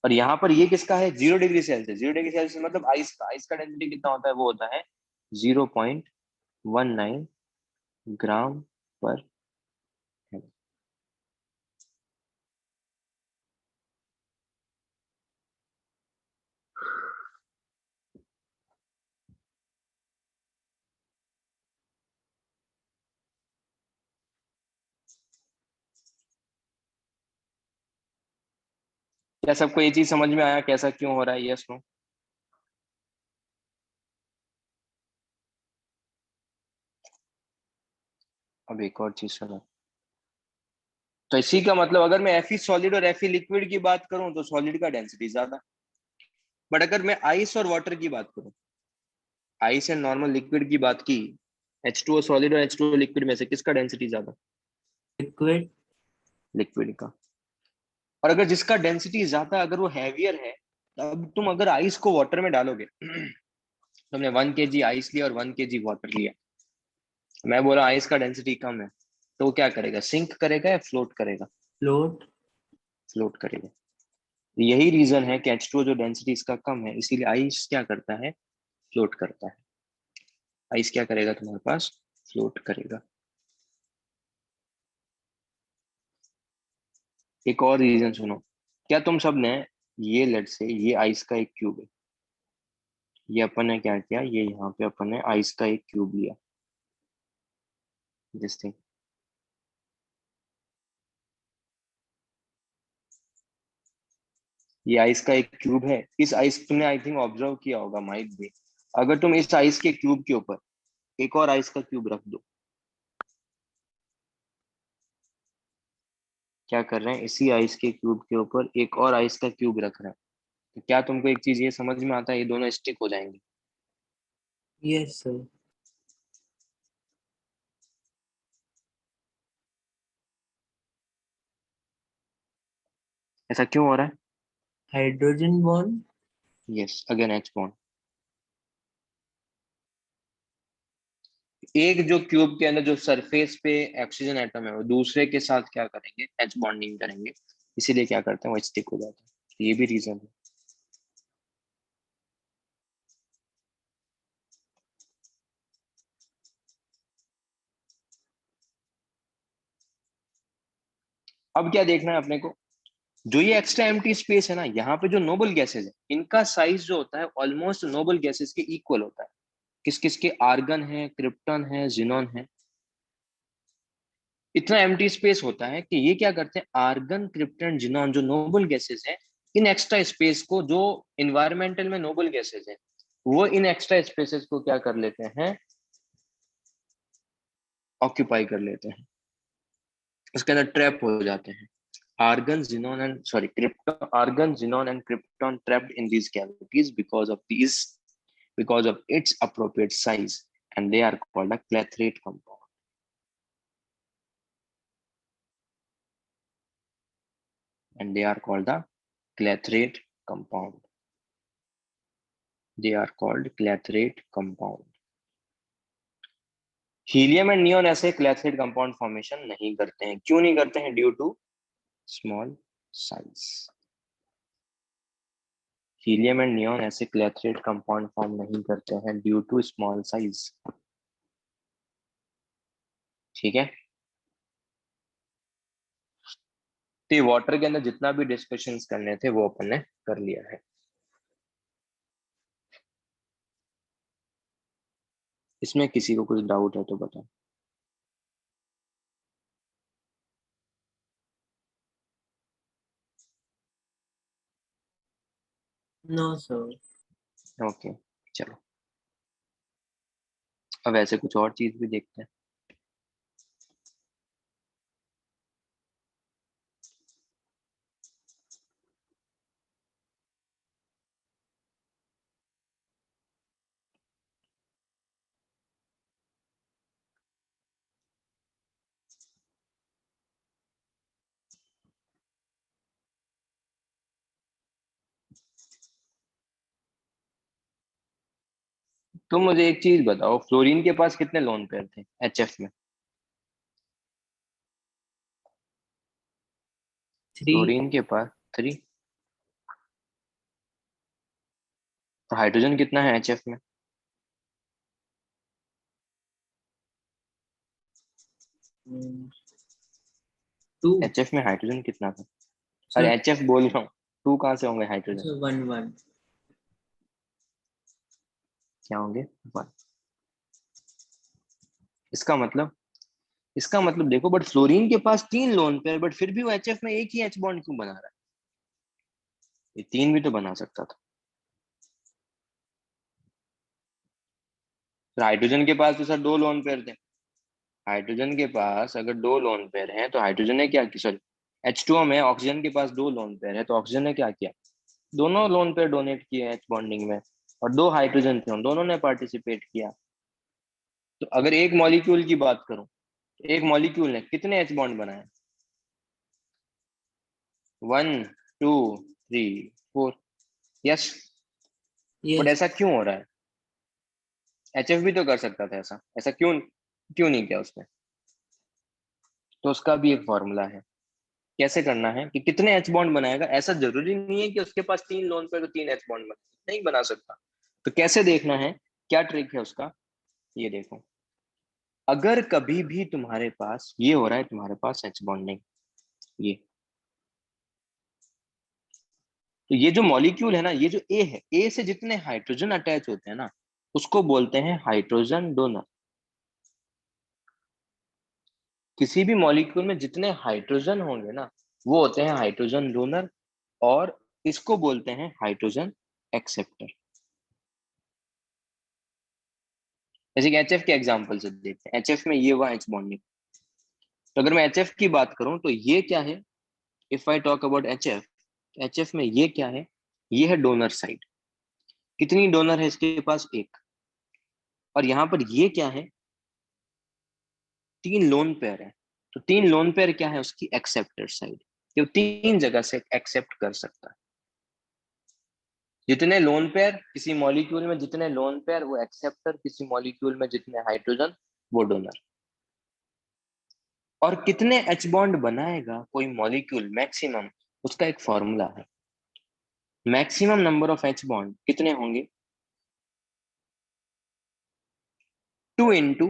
और यहाँ पर ये किसका है, 0 डिग्री सेल्सियस। 0 डिग्री सेल्सियस मतलब आइस का। आइस का डेंसिटी कितना होता है, वो होता है 0.19 ग्राम पर एम। क्या सबको ये चीज समझ में आया, कैसा क्यों हो रहा है? Yes no? अब एक और चीज सुनो। तो इसी का मतलब, अगर मैं एफी सॉलिड और एफी लिक्विड की बात करूं तो सॉलिड का डेंसिटी ज्यादा, बट अगर मैं आइस और वाटर की बात करूं, आइस एंड नॉर्मल लिक्विड की बात की, H2O सॉलिड और H2O लिक्विड में से किसका डेंसिटी ज्यादा? लिक्विड। लिक्विड का। और अगर जिसका डेंसिटी ज्यादा, अगर वो हैवियर है, अब तुम अगर आइस को वाटर में डालोगे तुमने 1 kg आइस लिया और 1 kg वाटर लिया, मैं बोला आइस का डेंसिटी कम है, तो वो क्या करेगा, सिंक करेगा या फ्लोट करेगा? फ्लोट। फ्लोट करेगा। यही रीजन है कि H2O जो डेंसिटी इसका कम है, इसीलिए आइस क्या करता है, फ्लोट करता है। आइस क्या करेगा तुम्हारे पास, फ्लोट करेगा। एक और रीजन सुनो। क्या तुम सब ने, ये लेट से ये आइस का एक क्यूब है, ये अपन ने क्या किया, ये यहाँ पे अपन ने आइस का एक क्यूब लिया, दिस थिंग। ये आइस का एक क्यूब है। इस आइस तुमने आई थिंक ऑब्जर्व किया होगा, माइट भी, अगर तुम इस आइस के क्यूब के ऊपर एक और आइस का क्यूब रख दो, क्या कर रहे हैं, इसी आइस के क्यूब के ऊपर एक और आइस का क्यूब रख रहे हैं, तो क्या तुमको एक चीज ये समझ में आता है, ये दोनों स्टिक हो जाएंगे। Yes sir. ऐसा क्यों हो रहा है? Hydrogen bond. Yes, again H bond. एक जो क्यूब के अंदर जो सरफेस पे ऑक्सीजन एटम है वो दूसरे के साथ क्या करेंगे, एच बॉन्डिंग करेंगे, इसीलिए क्या करते हैं वो स्टिक हो जाता है। तो ये भी रीजन है। अब क्या देखना है अपने को, जो ये एक्स्ट्रा एम्प्टी स्पेस है ना, यहाँ पे जो नोबल गैसेज है इनका साइज जो होता है ऑलमोस्ट नोबल गैसेज के इक्वल होता है। किस किस के, आर्गन है, क्रिप्टन है, जिनोन है। इतना एम्प्टी स्पेस होता है कि ये क्या करते हैं, आर्गन, क्रिप्टन, जिनोन जो नोबल गैसेज है, इन एक्स्ट्रा स्पेस को, जो इन्वायरमेंटल में नोबल गैसेज है, वो इन एक्स्ट्रा स्पेसेस को क्या कर लेते हैं, ऑक्यूपाई कर लेते हैं, उसके अंदर ट्रैप हो जाते हैं। argon xenon and sorry krypton argon xenon and krypton trapped in these cavities because of its appropriate size, and they are called a clathrate compound, and they are called the clathrate compound, they are called clathrate compound। Helium and neon ऐसे clathrate compound formation नहीं करते हैं। क्यों नहीं करते हैं? Due to small size. Helium and neon ऐसे clathrate compound form नहीं करते हैं ड्यू टू स्मॉल साइज। ठीक है, तो वाटर के अंदर जितना भी डिस्कशंस करने थे वो अपन ने कर लिया है। इसमें किसी को कुछ डाउट है तो बताओ। No, sir. ओके, चलो अब ऐसे कुछ और चीज भी देखते हैं। तो मुझे एक चीज बताओ, फ्लोरीन के पास कितने लोन पेयर थे एचएफ में? 3. फ्लोरीन के पास 3। तो हाइड्रोजन कितना है एचएफ में? 2. एचएफ में हाइड्रोजन कितना था? Sir, अरे एचएफ बोल रहा हूँ, 2 कहाँ से होंगे हाइड्रोजन? sir, 1, 1. क्या होंगे? 1। इसका मतलब, इसका मतलब देखो, बट फ्लोरीन के पास 3 लोन पेयर, बट फिर भी वो एचएफ में एक ही एच बॉन्ड क्यों बना रहा है? ये 3 भी तो बना सकता था। तो हाइड्रोजन के पास तो सर 2 लोन पेयर थे। हाइड्रोजन के पास अगर 2 लोन पेयर हैं तो हाइड्रोजन ने क्या किया, सॉरी H2O में ऑक्सीजन के पास 2 लोन पेयर है तो ऑक्सीजन ने क्या किया, दोनों लोन पेयर डोनेट किए एच बॉन्डिंग में, और 2 हाइड्रोजन थे, उन दोनों ने पार्टिसिपेट किया। तो अगर एक मॉलिक्यूल की बात करूं, एक मॉलिक्यूल ने कितने एच बॉन्ड बनाए? 1 2 3 4। Yes, but Yes. ऐसा क्यों हो रहा है? एचएफ भी तो कर सकता था ऐसा, ऐसा क्यों क्यों नहीं किया उसने? तो उसका भी एक फॉर्मूला है, कैसे करना है कि कितने एच बॉन्ड बनाएगा। ऐसा जरूरी नहीं है कि उसके पास 3 लोन पे तो 3 एच बॉन्ड बने, नहीं बना सकता। तो कैसे देखना है, क्या ट्रिक है उसका, ये देखो। अगर कभी भी तुम्हारे पास ये हो रहा है, तुम्हारे पास एच बॉन्डिंग, ये, तो ये जो मॉलिक्यूल है ना, ये जो ए है, ए से जितने हाइड्रोजन अटैच होते हैं ना, उसको बोलते हैं हाइड्रोजन डोनर। किसी भी मॉलिक्यूल में जितने हाइड्रोजन होंगे ना, वो होते हैं हाइड्रोजन डोनर, और इसको बोलते हैं हाइड्रोजन एक्सेप्टर। जैसे कि एचएफ के एग्जांपल से देखते हैं, एचएफ में ये हुआ एच बॉन्डिंग। तो अगर मैं एचएफ की बात करूं तो ये क्या है, if I talk about HF, HF में ये क्या है, ये है डोनर साइड। कितनी डोनर है इसके पास? एक। और यहाँ पर ये क्या है, 3 लोन पेयर है। तो 3 लोन पेयर क्या है उसकी? Acceptor side. ये 3 जगह से एक्सेप्ट कर सकता है। जितने लोन पेयर किसी मॉलिक्यूल में, जितने लोन पेयर वो एक्सेप्टर, किसी मॉलिक्यूल में जितने हाइड्रोजन वो डोनर। और कितने H बॉन्ड बनाएगा कोई मॉलिक्यूल मैक्सिमम, उसका एक फॉर्मूला है। Maximum number of H bond कितने होंगे? 2 into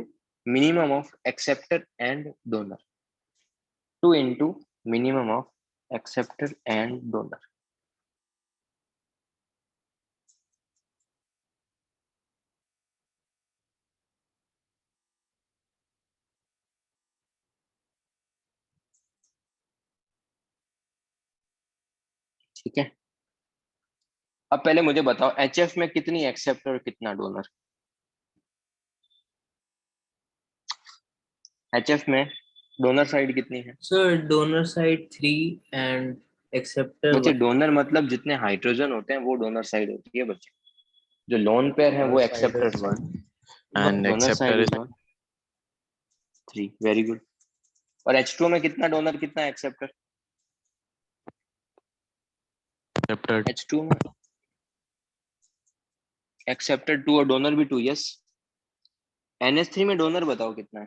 minimum of acceptor and donor, 2 into minimum of acceptor and donor। ठीक है, अब पहले मुझे बताओ HF में कितनी एक्सेप्टर और कितना डोनर? HF में डोनर साइड कितनी है? Sir, donor side 3 and acceptor बच्चे 1. डोनर मतलब जितने हाइड्रोजन होते हैं वो डोनर साइड होती है बच्चे। जो लोन पेयर है वो Donor side acceptor is 1, And donor side acceptor is is 1, 3। Very good. और H2 में कितना डोनर कितना एक्सेप्टर? accepted. H2 में एक्सेप्टर 2 और डोनर भी 2। यस। NH3 में डोनर बताओ कितना है?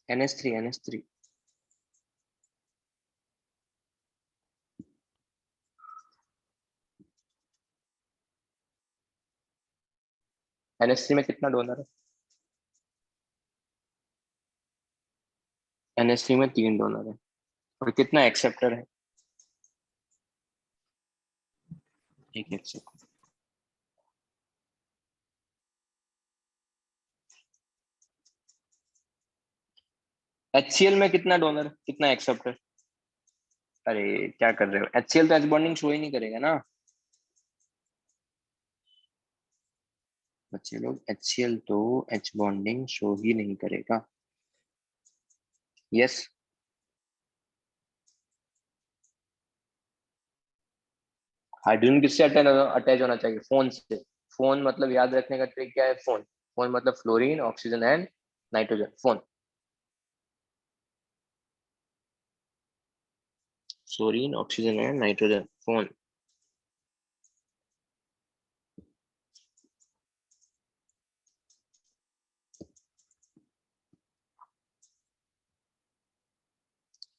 NH3 NH3 में कितना डोनर है? NH3 में 3 डोनर है। और कितना एक्सेप्टर है? एक एक्सेप्टर। HCl में कितना डोनर कितना एक्सेप्टर? अरे क्या कर रहे हो, HCl तो H बॉन्डिंग शो ही नहीं करेगा ना बच्चे लोग। HCl तो H बॉन्डिंग शो ही नहीं करेगा। यस। हाइड्रोजन किससे अटैच होना चाहिए? फोन से। फोन मतलब याद रखने का ट्रिक क्या है? फोन। फोन मतलब fluorine oxygen and nitrogen. Phone. Fluorine oxygen and nitrogen phone.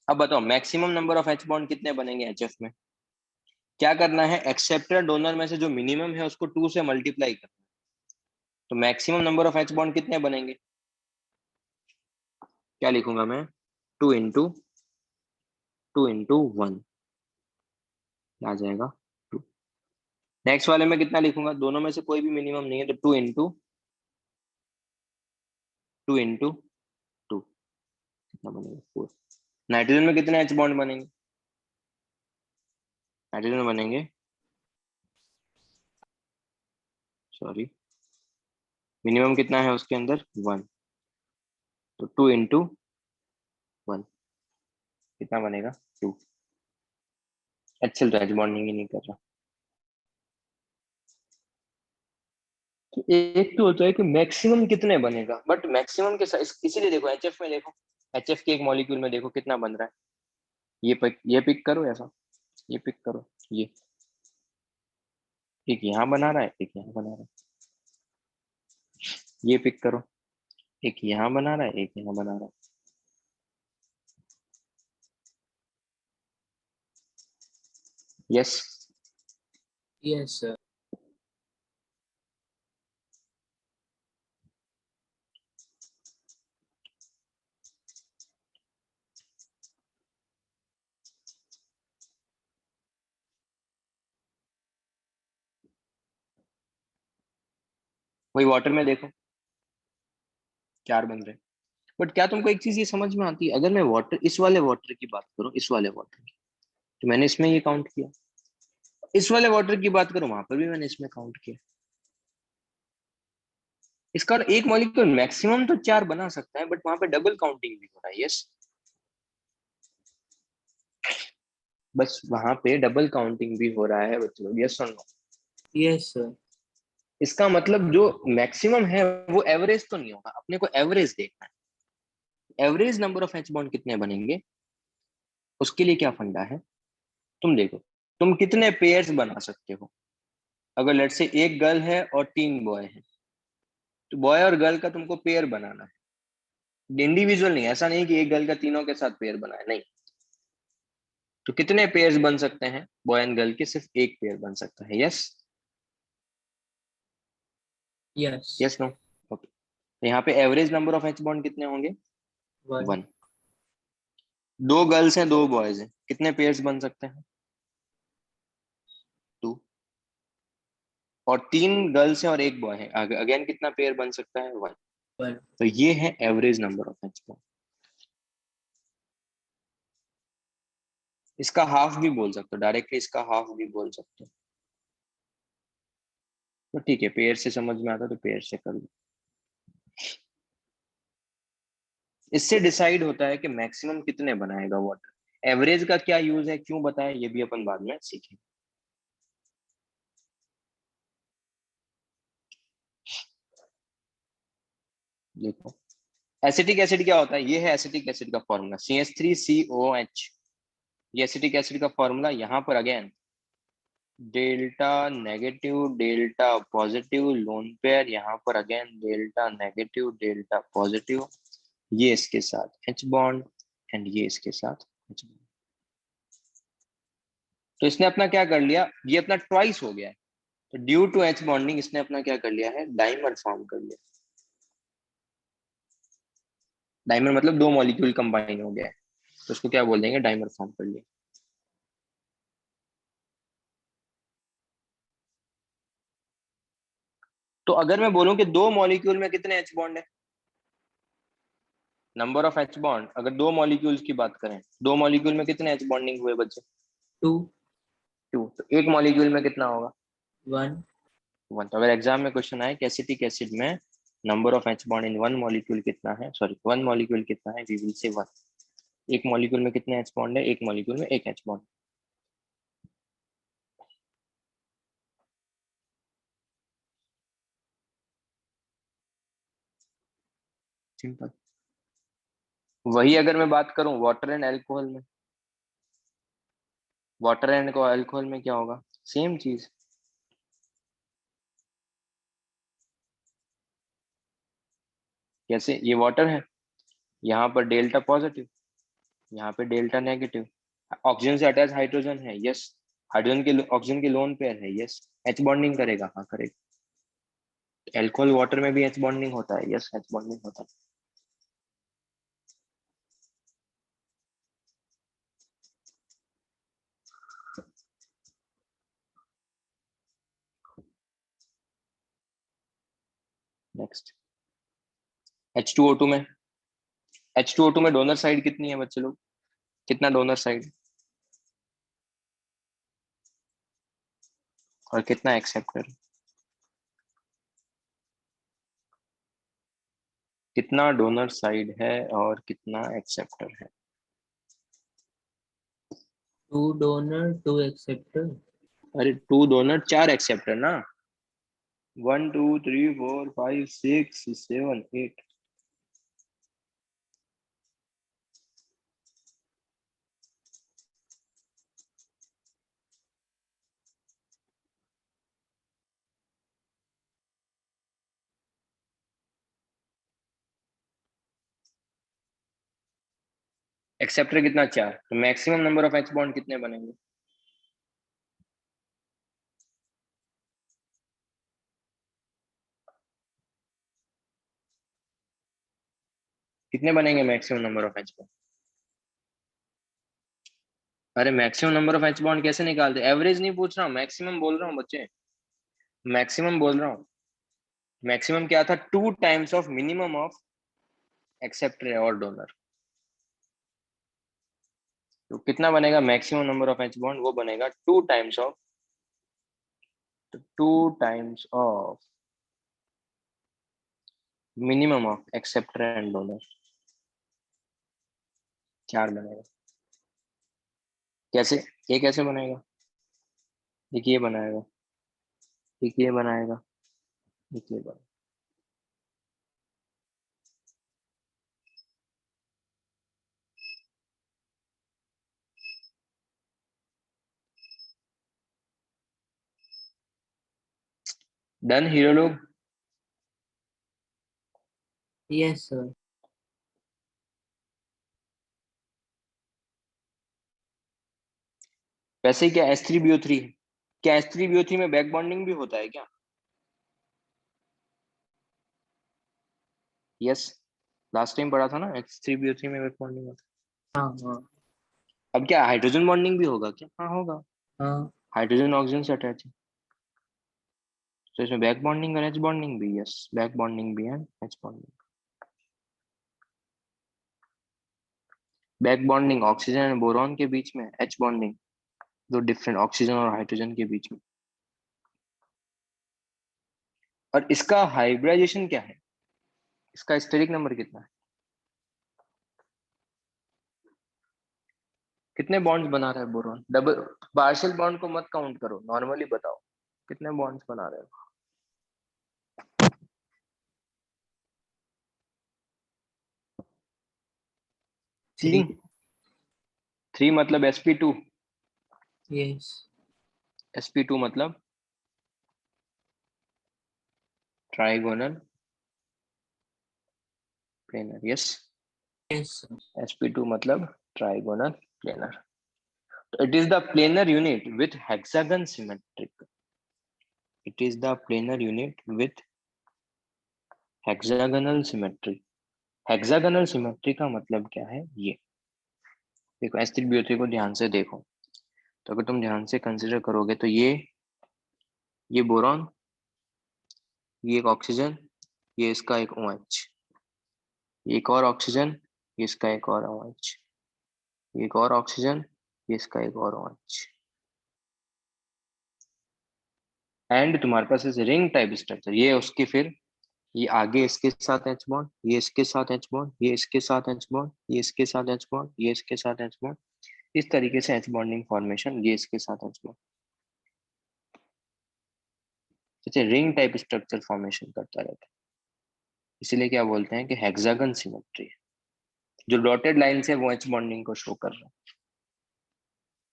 अब बताओ maximum number of H bond कितने बनेंगे HF में? क्या करना है, एक्सेप्टर डोनर में से जो मिनिमम है उसको 2 से मल्टीप्लाई करना है। तो maximum number of H bond कितने बनेंगे? क्या लिखूंगा मैं? 2 इंटू 1 आ जाएगा 2। नेक्स्ट वाले में कितना लिखूंगा? दोनों में से कोई भी मिनिमम नहीं है तो 2 इंटू 2 कितना बनेगा? 4। नाइट्रोजन में कितने H बॉन्ड बनेंगे? नाइट्रोजन में बनेंगे, सॉरी, मिनिमम कितना है उसके अंदर? 1। तो 2 इंटू 1 कितना बनेगा? 2। HCl तो H बॉन्डिंग ही नहीं कर रहा। तो एक तो होता है कि मैक्सिमम कितने बनेगा, बट मैक्सिमम के साइज इसीलिए देखो HF में देखो, HF के एक मॉलिक्यूल में देखो कितना बन रहा है। ये पिक करो ऐसा, ये पिक करो, ये एक यहाँ बना रहा है, एक यहाँ बना रहा है। ये पिक करो, एक यहाँ बना रहा है, एक यहाँ बना रहा है। यस। Yes, sir. वही वाटर में देखो 4 बन रहे हैं। बट क्या तुमको एक चीज ये समझ में आती है, अगर मैं वाटर, इस वाले वाटर की बात करूं, इस वाले वाटर की, तो मैंने इसमें ये काउंट किया। इस वाले वाटर की बात करूं, वहां पर भी मैंने इसमें काउंट किया। इसका एक मॉलिक्यूल मैक्सिमम तो 4 बना सकता है, बट वहां पे डबल काउंटिंग भी हो रहा है। यस, बस वहां पे डबल काउंटिंग भी हो रहा है बच्चों। यस और नो? Yes, sir. इसका मतलब जो मैक्सिमम है वो एवरेज तो नहीं होगा, अपने को एवरेज देखना है। Average number of H bond कितने बनेंगे, उसके लिए क्या फंडा है? तुम देखो, तुम कितने पेयर्स बना सकते हो। अगर लेट से एक गर्ल है और 3 बॉय है, तो बॉय और गर्ल का तुमको पेयर बनाना है, इंडिविजुअल नहीं, ऐसा नहीं कि एक गर्ल का तीनों के साथ पेयर बना है, नहीं। तो कितने पेयर्स बन सकते हैं बॉय एंड गर्ल के? सिर्फ एक पेयर बन सकता है। Yes Yes. Yes no? Okay. तो यहाँ पे average number of H bond कितने होंगे? 1. 1। दो गर्ल्स हैं, दो बॉयज हैं, कितने पेयर्स बन सकते हैं? 2। और 3 गर्ल्स हैं और एक बॉय है, अगेन कितना पेयर बन सकता है? 1। 1. तो ये है average number of H bond. इसका हाफ भी बोल सकते हो, डायरेक्टली इसका हाफ भी बोल सकते हो। तो ठीक है, पेयर से समझ में आता तो पेयर से कर लो। इससे डिसाइड होता है कि मैक्सिमम कितने बनाएगा वाटर। एवरेज का क्या यूज है, क्यों बताया, ये भी अपन बाद में सीखेंगे। देखो एसिटिक एसिड क्या होता है, ये है एसिटिक एसिड का फॉर्मूला CH3COH। ये एसिटिक एसिड का फॉर्मूला, यहाँ पर again delta negative delta positive lone pair, यहाँ पर again delta negative delta positive, ये इसके साथ H बॉन्ड एंड ये इसके साथ H बॉन्ड। तो इसने अपना क्या कर लिया, ये अपना ट्वाइस हो गया है। तो ड्यू टू H बॉन्डिंग इसने अपना क्या कर लिया है, डाइमर फॉर्म कर लिया। डाइमर मतलब दो मॉलिक्यूल कंबाइन हो गया है, तो उसको क्या बोल देंगे, डाइमर फॉर्म कर लिया। तो अगर मैं बोलूं कि दो मॉलिक्यूल में कितने H बॉन्ड है, नंबर ऑफ H बॉन्ड, अगर दो मॉलिक्यूल्स की बात करें, दो मॉलिक्यूल में कितने H बॉन्डिंग हुए बच्चे? 2. 2। तो एक मॉलिक्यूल में कितना होगा? 1. 1। तो अगर एग्जाम में क्वेश्चन आए कि एसिटिक एसिड में number of H bond in one molecule कितना है, सॉरी वन मॉलिक्यूल कितना है, वी विल से 1। एक मॉलिक्यूल में कितने H बॉन्ड है, एक मॉलिक्यूल में एक H बॉन्ड। सिंपल। वही अगर मैं बात करूं वाटर एंड अल्कोहल में, वाटर एंड अल्कोहल में क्या होगा, सेम चीज। जैसे ये वाटर है, यहाँ पर डेल्टा पॉजिटिव, यहाँ पे डेल्टा नेगेटिव। ऑक्सीजन से अटैच हाइड्रोजन है, यस। हाइड्रोजन के ऑक्सीजन के लोन पेयर है, यस। एच बॉन्डिंग करेगा, हाँ करेगा। एल्कोहल वाटर में भी एच बॉन्डिंग होता है, यस एच बॉन्डिंग होता है। नेक्स्ट H2O2 में, H2O2 में डोनर साइड कितनी है बच्चे लोग, कितना डोनर साइड और कितना एक्सेप्टर? कितना डोनर साइड है और कितना एक्सेप्टर है? 2 donor, 2 acceptor. अरे 2 डोनर 4 एक्सेप्टर ना, 1 2 3 4 5 6 7 8। एक्सेप्टर कितना, 4। तो maximum number of H bond कितने बनेंगे? कितने बनेंगे maximum number of H bond? अरे maximum number of H bond कैसे निकालते, एवरेज नहीं पूछ रहा हूँ, मैक्सिमम बोल रहा हूँ बच्चे, मैक्सिमम बोल रहा हूँ। मैक्सिमम क्या था, 2 times of minimum of acceptor और डोनर। तो कितना बनेगा maximum number of H bond, वो बनेगा 2 times of, 2 times of minimum of acceptor and donor, 4 बनेगा। कैसे, ये कैसे बनेगा, एक ये बनाएगा, एक ये बनाएगा, एक ये बनाएगा। डन हीरो लोग? Yes, sir. वैसे क्या H3BO3 है? क्या H3BO3 में बैक बॉन्डिंग भी होता है क्या? यस, लास्ट टाइम पढ़ा था ना, H3BO3 में बैक बॉन्डिंग होता हाँ हाँ है। अब क्या हाइड्रोजन बॉन्डिंग भी होगा क्या? हाँ होगा, हाँ। हाइड्रोजन ऑक्सीजन से अटैच है, तो इसमें बैक बॉन्डिंग और एच बॉन्डिंग भी, यस बैक बॉन्डिंग भी है, H bonding. Back bonding oxygen and boron के बीच में, एच बॉन्डिंग दो डिफरेंट ऑक्सीजन और हाइड्रोजन के बीच में। और इसका हाइब्रिडाइजेशन क्या है, इसका स्टेरिक नंबर कितना है, कितने बॉन्ड्स बना रहा है बोरॉन? डबल पार्शियल बॉन्ड को मत काउंट करो, नॉर्मली बताओ कितने बॉन्ड्स बना रहे हो? 3। 3. 3 मतलब sp2, Yes. sp2 मतलब trigonal planar, yes Yes, sir. sp2 मतलब trigonal planar. It is the planar unit with hexagon symmetric. It is the planar unit with hexagonal symmetry. Hexagonal symmetry का मतलब क्या है? ये देखो, H3BO3 को ध्यान से देखो, तो अगर तुम ध्यान से कंसिडर करोगे तो ये बोरॉन, ये एक ऑक्सीजन, ये इसका एक OH, ये एक और ऑक्सीजन, ये इसका एक और OH, ये एक और ऑक्सीजन, ये इसका एक और OH, एंड तुम्हारे पास इस रिंग टाइप स्ट्रक्चर, ये उसकी फिर ये आगे इसके साथ एच बॉन्ड, ये इसके साथ एच बॉन्ड, ये इसके साथ एच बॉन्ड, ये इसके साथ एच बॉन्ड, ये इसके साथ एच बॉन्ड, इस तरीके से एच बॉन्डिंग फॉर्मेशन, ये इसके साथ एच बॉन्ड, जैसे रिंग टाइप स्ट्रक्चर फॉर्मेशन करता रहता है। इसीलिए क्या बोलते हैं कि हेक्सागन सिमेट्री है। जो डॉटेड लाइन्स है वो एच बॉन्डिंग को शो कर रहा है,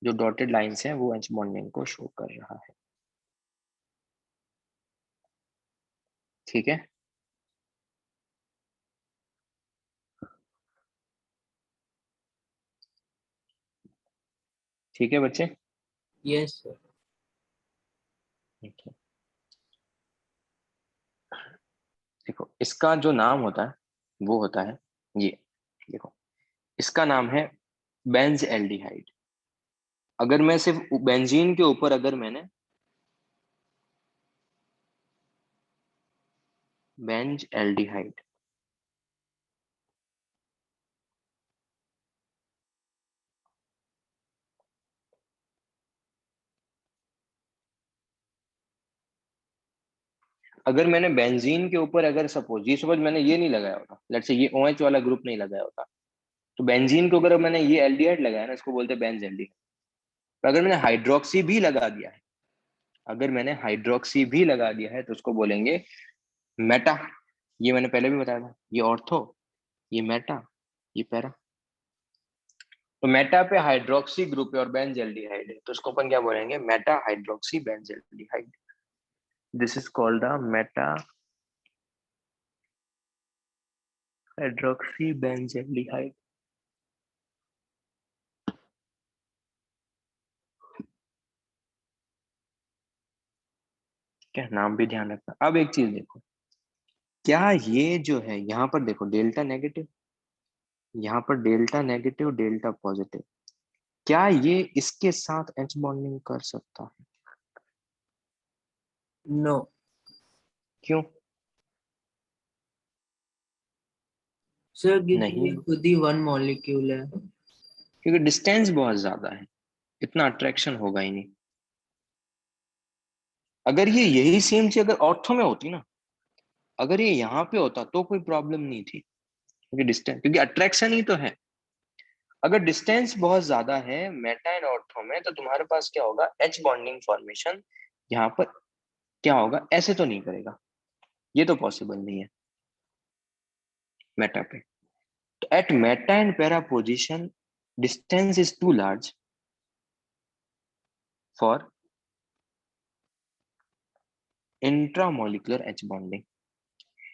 जो डॉटेड लाइन्स है वो एच बॉन्डिंग को शो कर रहा है। ठीक है, ठीक है बच्चे। Yes, sir. ठीक है, देखो इसका जो नाम होता है वो होता है ये, देखो इसका नाम है बेंज एल्डिहाइड। अगर मैं सिर्फ बेंजीन के ऊपर अगर मैंने बेंज एल्डिहाइड, अगर मैंने बेंजीन के ऊपर अगर सपोज मैंने ये नहीं लगाया होता, लेट्स से ये OH वाला ग्रुप नहीं लगाया होता, तो बेंजीन के ऊपर मैंने ये एल्डिहाइड लगाया ना, इसको बोलते हैं बेंज एल्डिहाइड। तो अगर मैंने हाइड्रोक्सी भी लगा दिया है, अगर मैंने हाइड्रोक्सी भी लगा दिया है तो उसको बोलेंगे मेटा। ये मैंने पहले भी बताया था, ये ऑर्थो, ये मेटा, ये पैरा। तो मेटा पे हाइड्रोक्सी ग्रुप है और बेंज एल्डिहाइड है, तो उसको अपन क्या बोलेंगे? Meta hydroxy Benz aldehyde. This is called the Meta hydroxy Benz aldehyde. क्या नाम भी ध्यान रखना। अब एक चीज देखो, क्या ये जो है यहाँ पर देखो डेल्टा नेगेटिव, यहाँ पर डेल्टा नेगेटिव डेल्टा पॉजिटिव, क्या ये इसके साथ एच बॉन्डिंग कर सकता है? No. क्यों Sir, क्योंकि नहीं? ये खुद ही one molecule है. क्योंकि डिस्टेंस बहुत ज्यादा है, इतना अट्रैक्शन होगा ही नहीं। अगर ये यही सेम चीज अगर ऑर्थो में होती ना, अगर ये यहाँ पे होता तो कोई प्रॉब्लम नहीं थी, क्योंकि डिस्टेंस, क्योंकि अट्रैक्शन ही तो है। अगर डिस्टेंस बहुत ज्यादा है मेटा एंड ऑर्थो में, तो तुम्हारे पास क्या होगा? एच बॉन्डिंग फॉर्मेशन यहाँ पर क्या होगा? ऐसे तो नहीं करेगा, ये तो पॉसिबल नहीं है मेटा पे। तो at meta and para position distance is too large for intramolecular H bonding.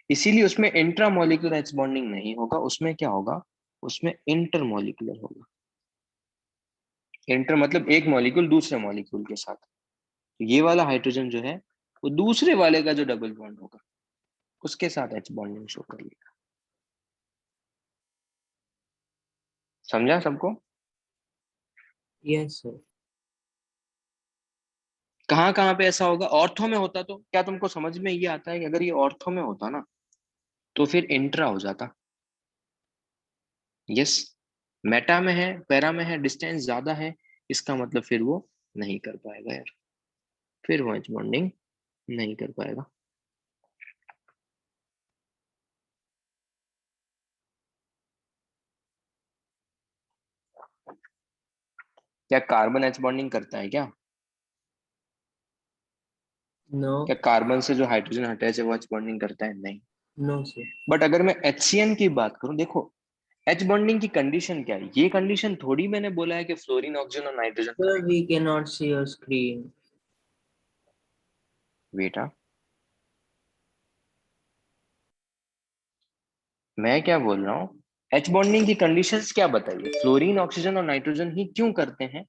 इसीलिए उसमें इंट्रामोलिकुलर एच बॉन्डिंग नहीं होगा, उसमें क्या होगा, उसमें इंटरमोलिकुलर होगा। इंटर मतलब एक मॉलिक्यूल दूसरे मॉलिक्यूल के साथ। तो ये वाला हाइड्रोजन जो है वो दूसरे वाले का जो डबल बॉन्ड होगा उसके साथ एच बॉन्डिंग शो कर लेगा। समझा सबको? Yes, sir. कहाँ कहाँ पे ऐसा होगा? ऑर्थो में होता तो क्या तुमको समझ में ये आता है कि अगर ये ऑर्थो में होता ना तो फिर इंट्रा हो जाता? यस। मेटा में है, पैरा में है, डिस्टेंस ज्यादा है, इसका मतलब फिर वो नहीं कर पाएगा यार, फिर वो एच बॉन्डिंग नहीं कर पाएगा। क्या कार्बन एच बॉन्डिंग करता है क्या? No, क्या कार्बन से जो हाइड्रोजन अटैच है वो एच बॉन्डिंग करता है? नहीं। no, sir. बट अगर मैं HCN की बात करूं, देखो एच बॉन्डिंग की कंडीशन क्या है, ये कंडीशन थोड़ी मैंने बोला है कि फ्लोरीन ऑक्सीजन और नाइट्रोजन Sir, करेगा। we cannot see your screen. बेटा मैं क्या बोल रहा हूँ, एच बॉन्डिंग की कंडीशंस क्या बताइए, फ्लोरीन ऑक्सीजन और नाइट्रोजन ही क्यों करते हैं?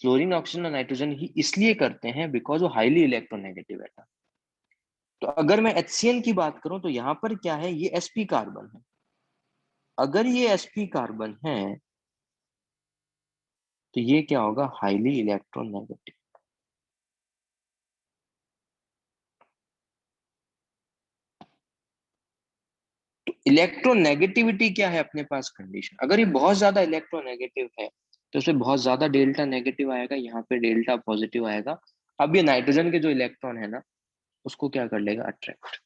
फ्लोरीन ऑक्सीजन और नाइट्रोजन ही इसलिए करते हैं बिकॉज वो हाईली इलेक्ट्रोनेगेटिव है। तो अगर मैं HCN की बात करूं तो यहाँ पर क्या है, ये sp कार्बन है। अगर ये sp कार्बन है तो ये क्या होगा, हाईली इलेक्ट्रोनेगेटिव। तो इलेक्ट्रोनेगेटिविटी क्या है अपने पास कंडीशन, अगर ये बहुत ज्यादा इलेक्ट्रोनेगेटिव है तो उसमें बहुत ज्यादा डेल्टा नेगेटिव आएगा, यहाँ पे डेल्टा पॉजिटिव आएगा। अब ये नाइट्रोजन के जो इलेक्ट्रॉन है ना उसको क्या कर लेगा, अट्रैक्ट।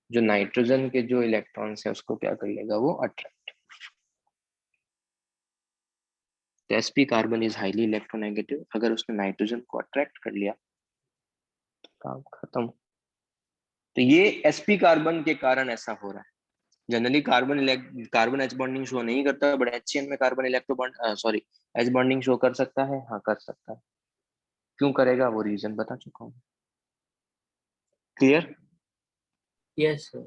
जो नाइट्रोजन के जो इलेक्ट्रॉन्स है उसको क्या कर लेगा, वो अट्रैक्ट। तो sp carbon is highly electronegative, अगर उसने नाइट्रोजन को अट्रैक्ट कर लिया तो काम खत्म। तो ये sp कार्बन के कारण ऐसा हो रहा है। Generally carbon H bonding show नहीं करता, बट HCN में carbon electro bond sorry H bonding show कर सकता है, हाँ कर सकता है। क्यों करेगा वो रीजन बता चुका हूँ। क्लियर? Yes, sir.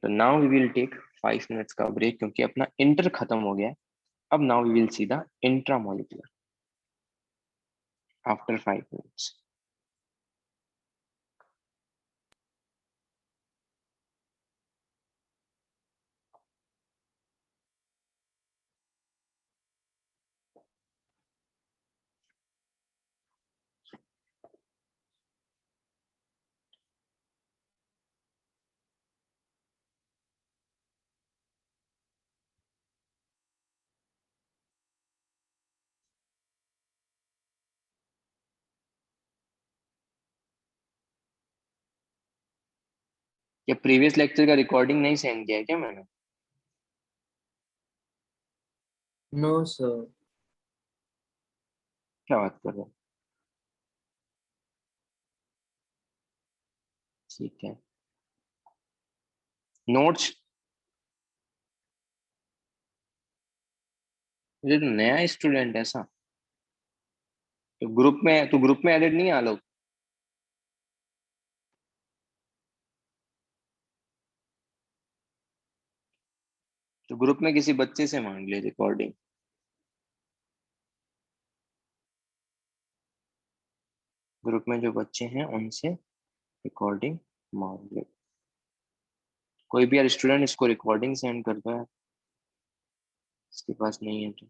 तो now we will take 5 minutes का ब्रेक, क्योंकि अपना इंटर खत्म हो गया है। अब now we will see the intramolecular after 5 minutes. क्या प्रीवियस लेक्चर का रिकॉर्डिंग नहीं सेंड किया है क्या मैंने? No, sir. क्या बात कर रहे हो? ठीक है। नोट्स, मुझे तो नया स्टूडेंट ऐसा, तो ग्रुप में एडिट नहीं आ लोग? तो ग्रुप में किसी बच्चे से मांग ले रिकॉर्डिंग। ग्रुप में जो बच्चे हैं उनसे रिकॉर्डिंग मांग ले। कोई भी यार स्टूडेंट इसको रिकॉर्डिंग सेंड कर दो यार, इसके पास नहीं है तो।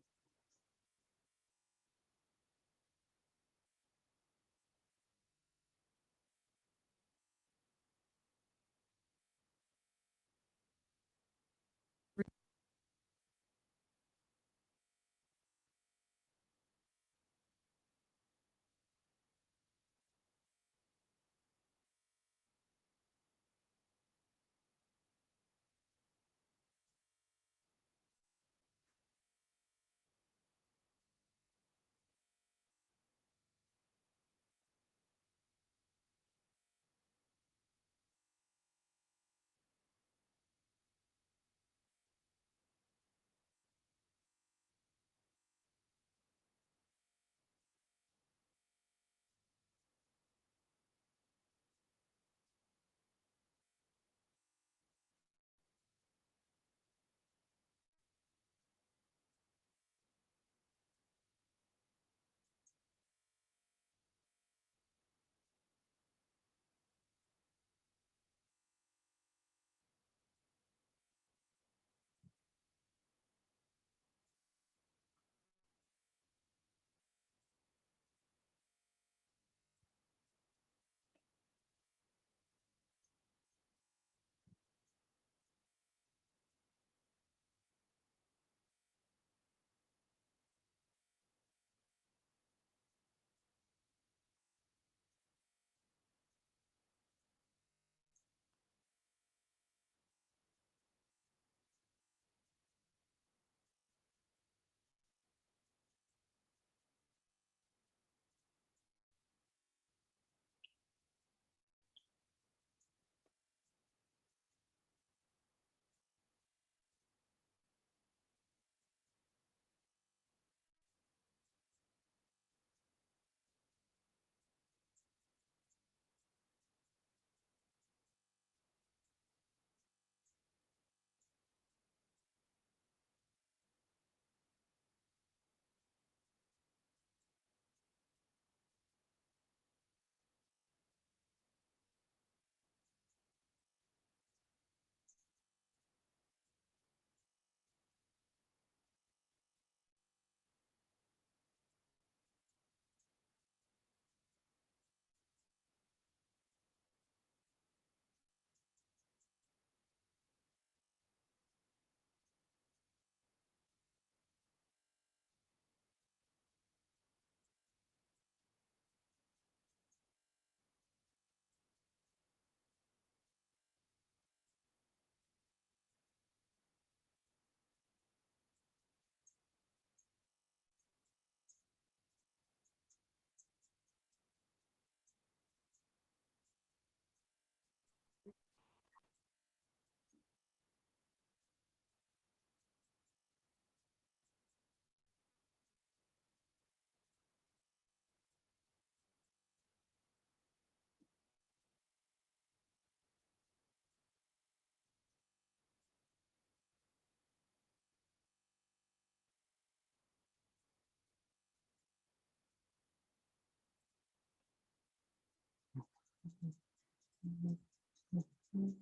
करें,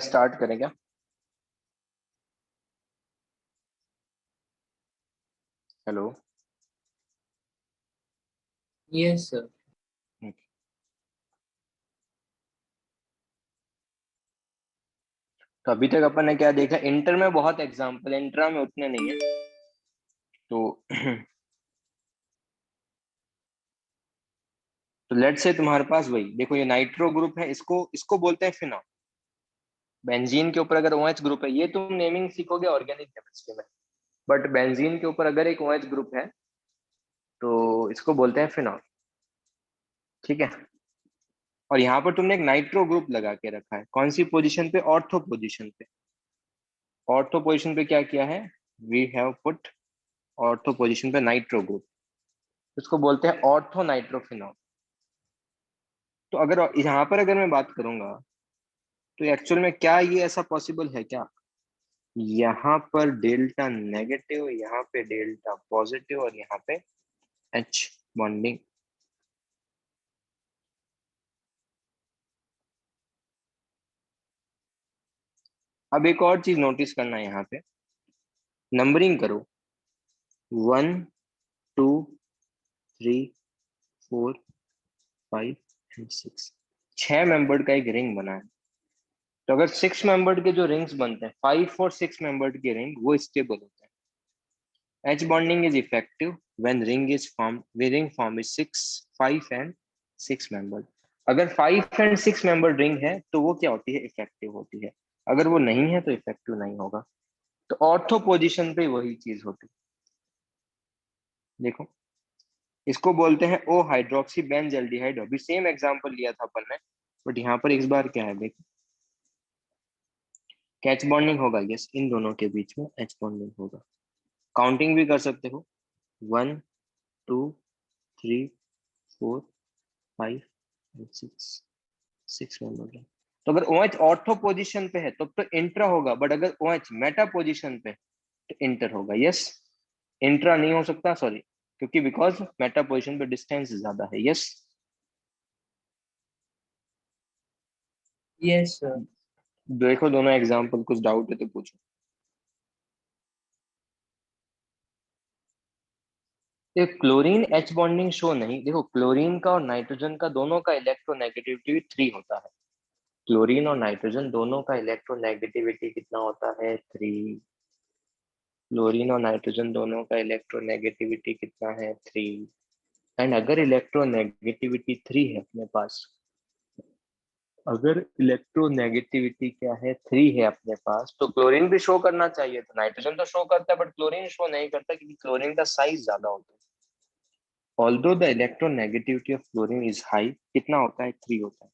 स्टार्ट करें क्या? हेलो। Yes, sir. तो अभी तक अपन ने क्या देखा, इंटर में बहुत एग्जाम्पल, इंट्रा में उतने नहीं है। तो तो लेट्स से तुम्हारे पास वही देखो, ये नाइट्रो ग्रुप है, इसको इसको बोलते हैं फिनॉल। बेंजीन के ऊपर अगर OH ग्रुप है, ये तुम नेमिंग सीखोगे ऑर्गेनिक केमिस्ट्री में, बट बेंजीन के ऊपर अगर एक OH ग्रुप है तो इसको बोलते हैं फिनॉल। ठीक है। और यहाँ पर तुमने एक नाइट्रो ग्रुप लगा के रखा है, कौन सी पोजीशन पे, ऑर्थो पोजीशन पे। ऑर्थो पोजीशन पे क्या किया है, we have put ortho position पे नाइट्रो ग्रुप, इसको बोलते हैं ऑर्थो नाइट्रोफिनॉल। तो अगर यहाँ पर अगर मैं बात करूंगा तो एक्चुअल में क्या ये ऐसा पॉसिबल है क्या, यहाँ पर डेल्टा नेगेटिव, यहाँ पे डेल्टा पॉजिटिव और यहाँ पे H बॉन्डिंग। अब एक और चीज नोटिस करना है, यहाँ पे नंबरिंग करो, 1 2 3 4 5 एंड 6, 6 मेंबर्ड का एक रिंग बना है। तो अगर 6 मेंबर्ड के जो रिंग्स बनते हैं, 5 और 6 मेंबर्ड के रिंग, वो स्टेबल होते हैं। H bonding is effective when ring is formed, when ring form is 6 5 and 6 membered। अगर 5 and 6 membered रिंग है तो वो क्या होती है, इफेक्टिव होती है। अगर वो नहीं है तो इफेक्टिव नहीं होगा। तो ऑर्थो पोजीशन पे वही चीज होती है। देखो, इसको बोलते हैं ओ हाइड्रोक्सी बेंजल्डिहाइड। अभी सेम एग्जांपल लिया था अपन ने, बट यहाँ पर इस बार क्या है, देखो कैच बॉन्डिंग होगा, यस, इन दोनों के बीच में एच बॉन्डिंग होगा। काउंटिंग भी कर सकते हो, 1 2 3 4 5 एंड 6, 6 मेंबर है। तो अगर OH ऑर्थो पोजीशन पे है तो इंट्रा होगा, बट अगर OH मेटा पोजीशन पे तो इंटर होगा। यस, इंट्रा नहीं हो सकता, सॉरी, क्योंकि बिकॉज मेटा पोजीशन पे डिस्टेंस ज्यादा है। Yes, Yes, sir. देखो दोनों एग्जांपल, कुछ डाउट है तो पूछो। क्लोरीन H बॉन्डिंग शो नहीं, देखो क्लोरीन का और नाइट्रोजन का दोनों का इलेक्ट्रोनेगेटिविटी 3 होता है। क्लोरीन और नाइट्रोजन दोनों का इलेक्ट्रोनेगेटिविटी कितना होता है, 3। क्लोरीन और नाइट्रोजन दोनों का इलेक्ट्रोनेगेटिविटी कितना है, 3। एंड अगर इलेक्ट्रोनेगेटिविटी 3 है अपने पास, अगर इलेक्ट्रोनेगेटिविटी क्या है, 3 है अपने पास, तो क्लोरीन भी शो करना चाहिए। तो नाइट्रोजन तो शो करता है बट क्लोरीन शो नहीं करता, क्योंकि क्लोरीन का साइज ज्यादा होता है। Although the electronegativity of chlorine is high, कितना होता है, 3 होता है,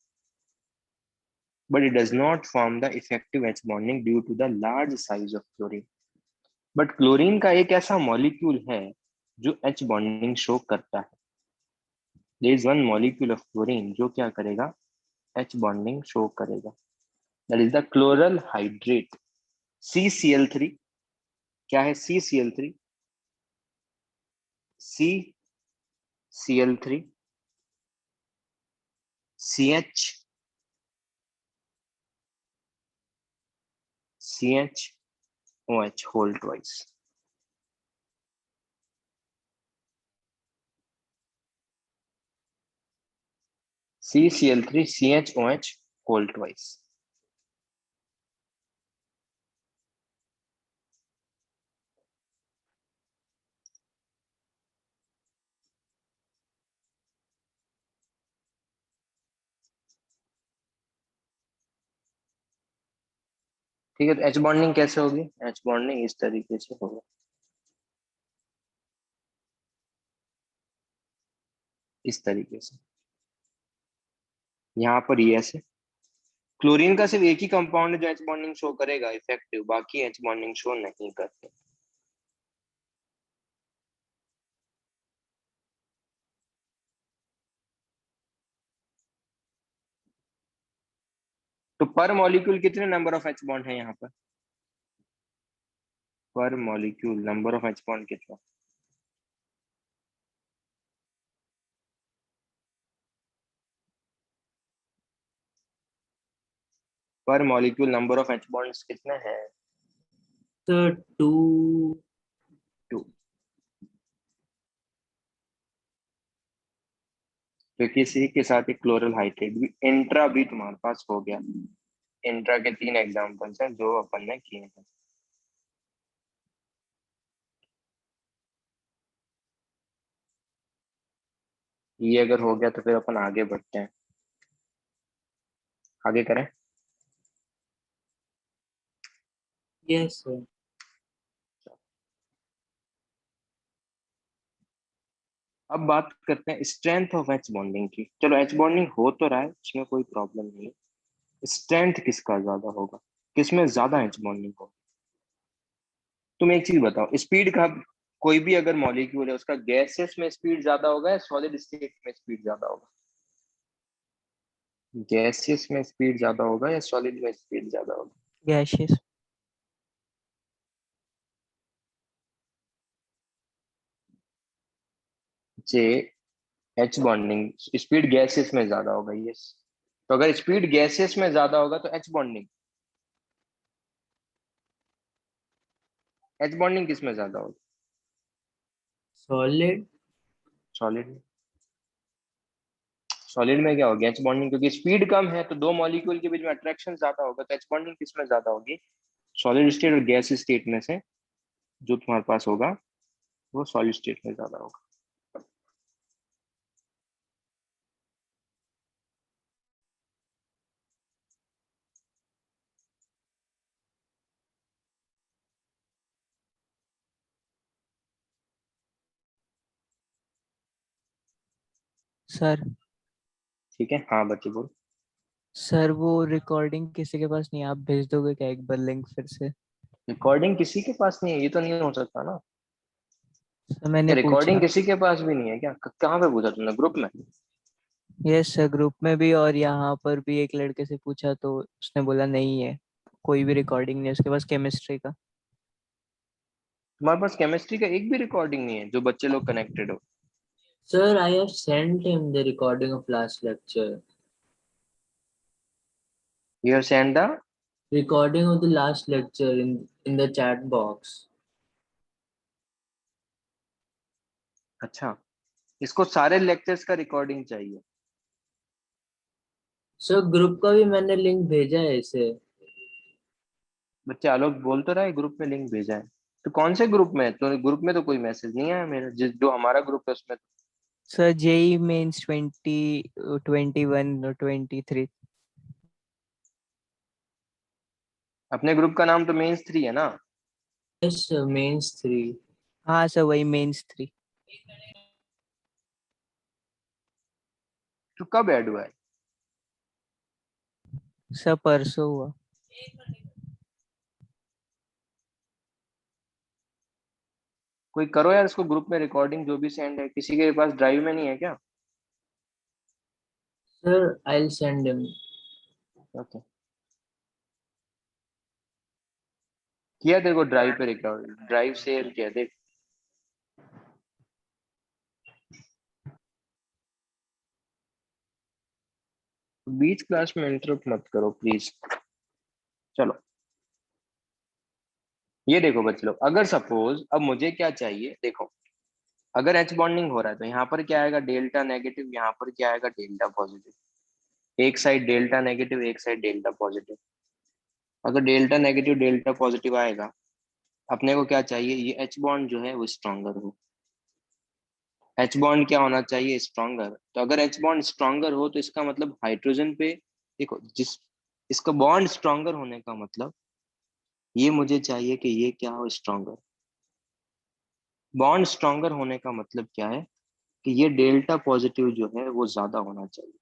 but it does not form the effective H bonding due to the large size of chlorine. But chlorine का एक ऐसा मॉलिक्यूल है जो H बॉन्डिंग शो करता है। There is one molecule of chlorine जो क्या करेगा, H बॉन्डिंग शो करेगा, that is the chloral hydrate, CCl3। क्या है, CCl3, CCl3 CH CHOH whole twice। CCl3 CHOH whole twice। ठीक है, तो H बॉन्डिंग कैसे होगी, H बॉन्डिंग इस तरीके से होगा, इस तरीके से। यहाँ पर ये ऐसे, क्लोरीन का सिर्फ एक ही कंपाउंड है जो H बॉन्डिंग शो करेगा इफेक्टिव, बाकी H बॉन्डिंग शो नहीं करते। तो पर मॉलिक्यूल कितने नंबर ऑफ H बॉन्ड है यहाँ पर molecule number of H bond कितना, पर molecule number of H bonds कितने हैं, So 2. 2। तो किसी के साथ एक क्लोरल हाइड्रेट भी इंट्रा भी तुम्हारे पास हो गया, इंट्रा के 3 एग्जांपल्स हैं जो अपन ने किए हैं। ये अगर हो गया तो फिर अपन आगे बढ़ते हैं। आगे करें। Yes, sir. अब बात करते हैं स्ट्रेंथ ऑफ एच बॉन्डिंग की। चलो एच बॉन्डिंग हो तो रहा है, इसमें कोई प्रॉब्लम नहीं है। स्ट्रेंथ किसका ज्यादा होगा, किसमें ज्यादा एच बॉन्डिंग होगा? तुम एक चीज बताओ, स्पीड का कोई भी अगर मॉलिक्यूल है उसका गैसेस में स्पीड ज्यादा होगा या सॉलिड स्टेट में स्पीड ज्यादा होगा? गैसेस में स्पीड ज्यादा होगा या सॉलिड में स्पीड ज्यादा होगा? gaseous. जे एच बॉन्डिंग स्पीड गैसेस में ज्यादा होगा, यस। तो अगर स्पीड गैसेस में ज्यादा होगा तो एच बॉन्डिंग किस में ज्यादा होगा? Solid. सॉलिड में। सॉलिड में क्या होगा एच बॉन्डिंग, क्योंकि स्पीड कम है तो दो मॉलिक्यूल के बीच में अट्रैक्शन ज्यादा होगा, तो एच बॉन्डिंग किस में ज्यादा होगी? सॉलिड स्टेट और गैस स्टेट में से जो तुम्हारे पास होगा वो सॉलिड स्टेट में ज्यादा होगा। सर ठीक है, हाँ बच्चे बोल। सर वो रिकॉर्डिंग किसी के पास नहीं है, आप भेज दोगे क्या एक बार लिंक फिर से? रिकॉर्डिंग किसी के पास नहीं है, ये तो नहीं हो सकता ना। सर मैंने क्या रिकॉर्डिंग पूछा। किसी के पास भी नहीं है क्या? कहाँ पे पूछा तुमने, ग्रुप में? यस सर, ग्रुप में भी और यहाँ पर भी एक लड़के से पूछा तो उसने बोला नहीं है, कोई भी रिकॉर्डिंग नहीं है उसके पास केमिस्ट्री का। तुम्हारे पास केमिस्ट्री का एक भी रिकॉर्डिंग नहीं है जो बच्चे लोग कनेक्टेड हो? Sir, I have sent him the recording of last lecture. You have send the Recording of the last lecture in the chat box. अच्छा, इसको सारे लेक्चर्स का रिकॉर्डिंग चाहिए? सर ग्रुप का भी मैंने लिंक भेजा है इसे। बच्चे आलोक बोल तो रहा है ग्रुप में लिंक भेजा है, तो कौन से ग्रुप में? तो ग्रुप में तो कोई मैसेज नहीं आया मेरा, जिस जो हमारा ग्रुप है उसमें। सर जेई मेंस 2021 और 23। अपने ग्रुप का नाम तो मेंस 3 है ना? Yes, sir, mains 3. हाँ सर वही मेंस 3। तो कब ऐड हुआ है? सर परसों हुआ। कोई करो यार इसको ग्रुप में रिकॉर्डिंग, जो भी सेंड है। किसी के पास ड्राइव में नहीं है क्या? Sir, I'll send him. Okay, किया तेरे को ड्राइव पे रिकॉर्ड, ड्राइव शेयर किया देख। बीच क्लास में इंटरप्ट मत करो प्लीज। चलो ये देखो बच्चे लोग, अगर सपोज अब मुझे क्या चाहिए, देखो अगर एच बॉन्डिंग हो रहा है तो यहाँ पर क्या आएगा, डेल्टा नेगेटिव, यहाँ पर क्या आएगा, डेल्टा पॉजिटिव। एक साइड डेल्टा नेगेटिव, एक साइड डेल्टा पॉजिटिव। अगर डेल्टा नेगेटिव डेल्टा पॉजिटिव आएगा, अपने को क्या चाहिए, ये एच बॉन्ड जो है वो स्ट्रॉन्गर हो। एच बॉन्ड क्या होना चाहिए, स्ट्रॉन्गर। तो अगर एच बॉन्ड स्ट्रॉन्गर हो तो इसका मतलब हाइड्रोजन पे, देखो जिस इसका बॉन्ड स्ट्रॉन्गर होने का मतलब ये मुझे चाहिए कि ये क्या हो, स्ट्रॉन्गर। बॉन्ड स्ट्रॉन्गर होने का मतलब क्या है कि ये डेल्टा पॉजिटिव जो है वो ज्यादा होना चाहिए।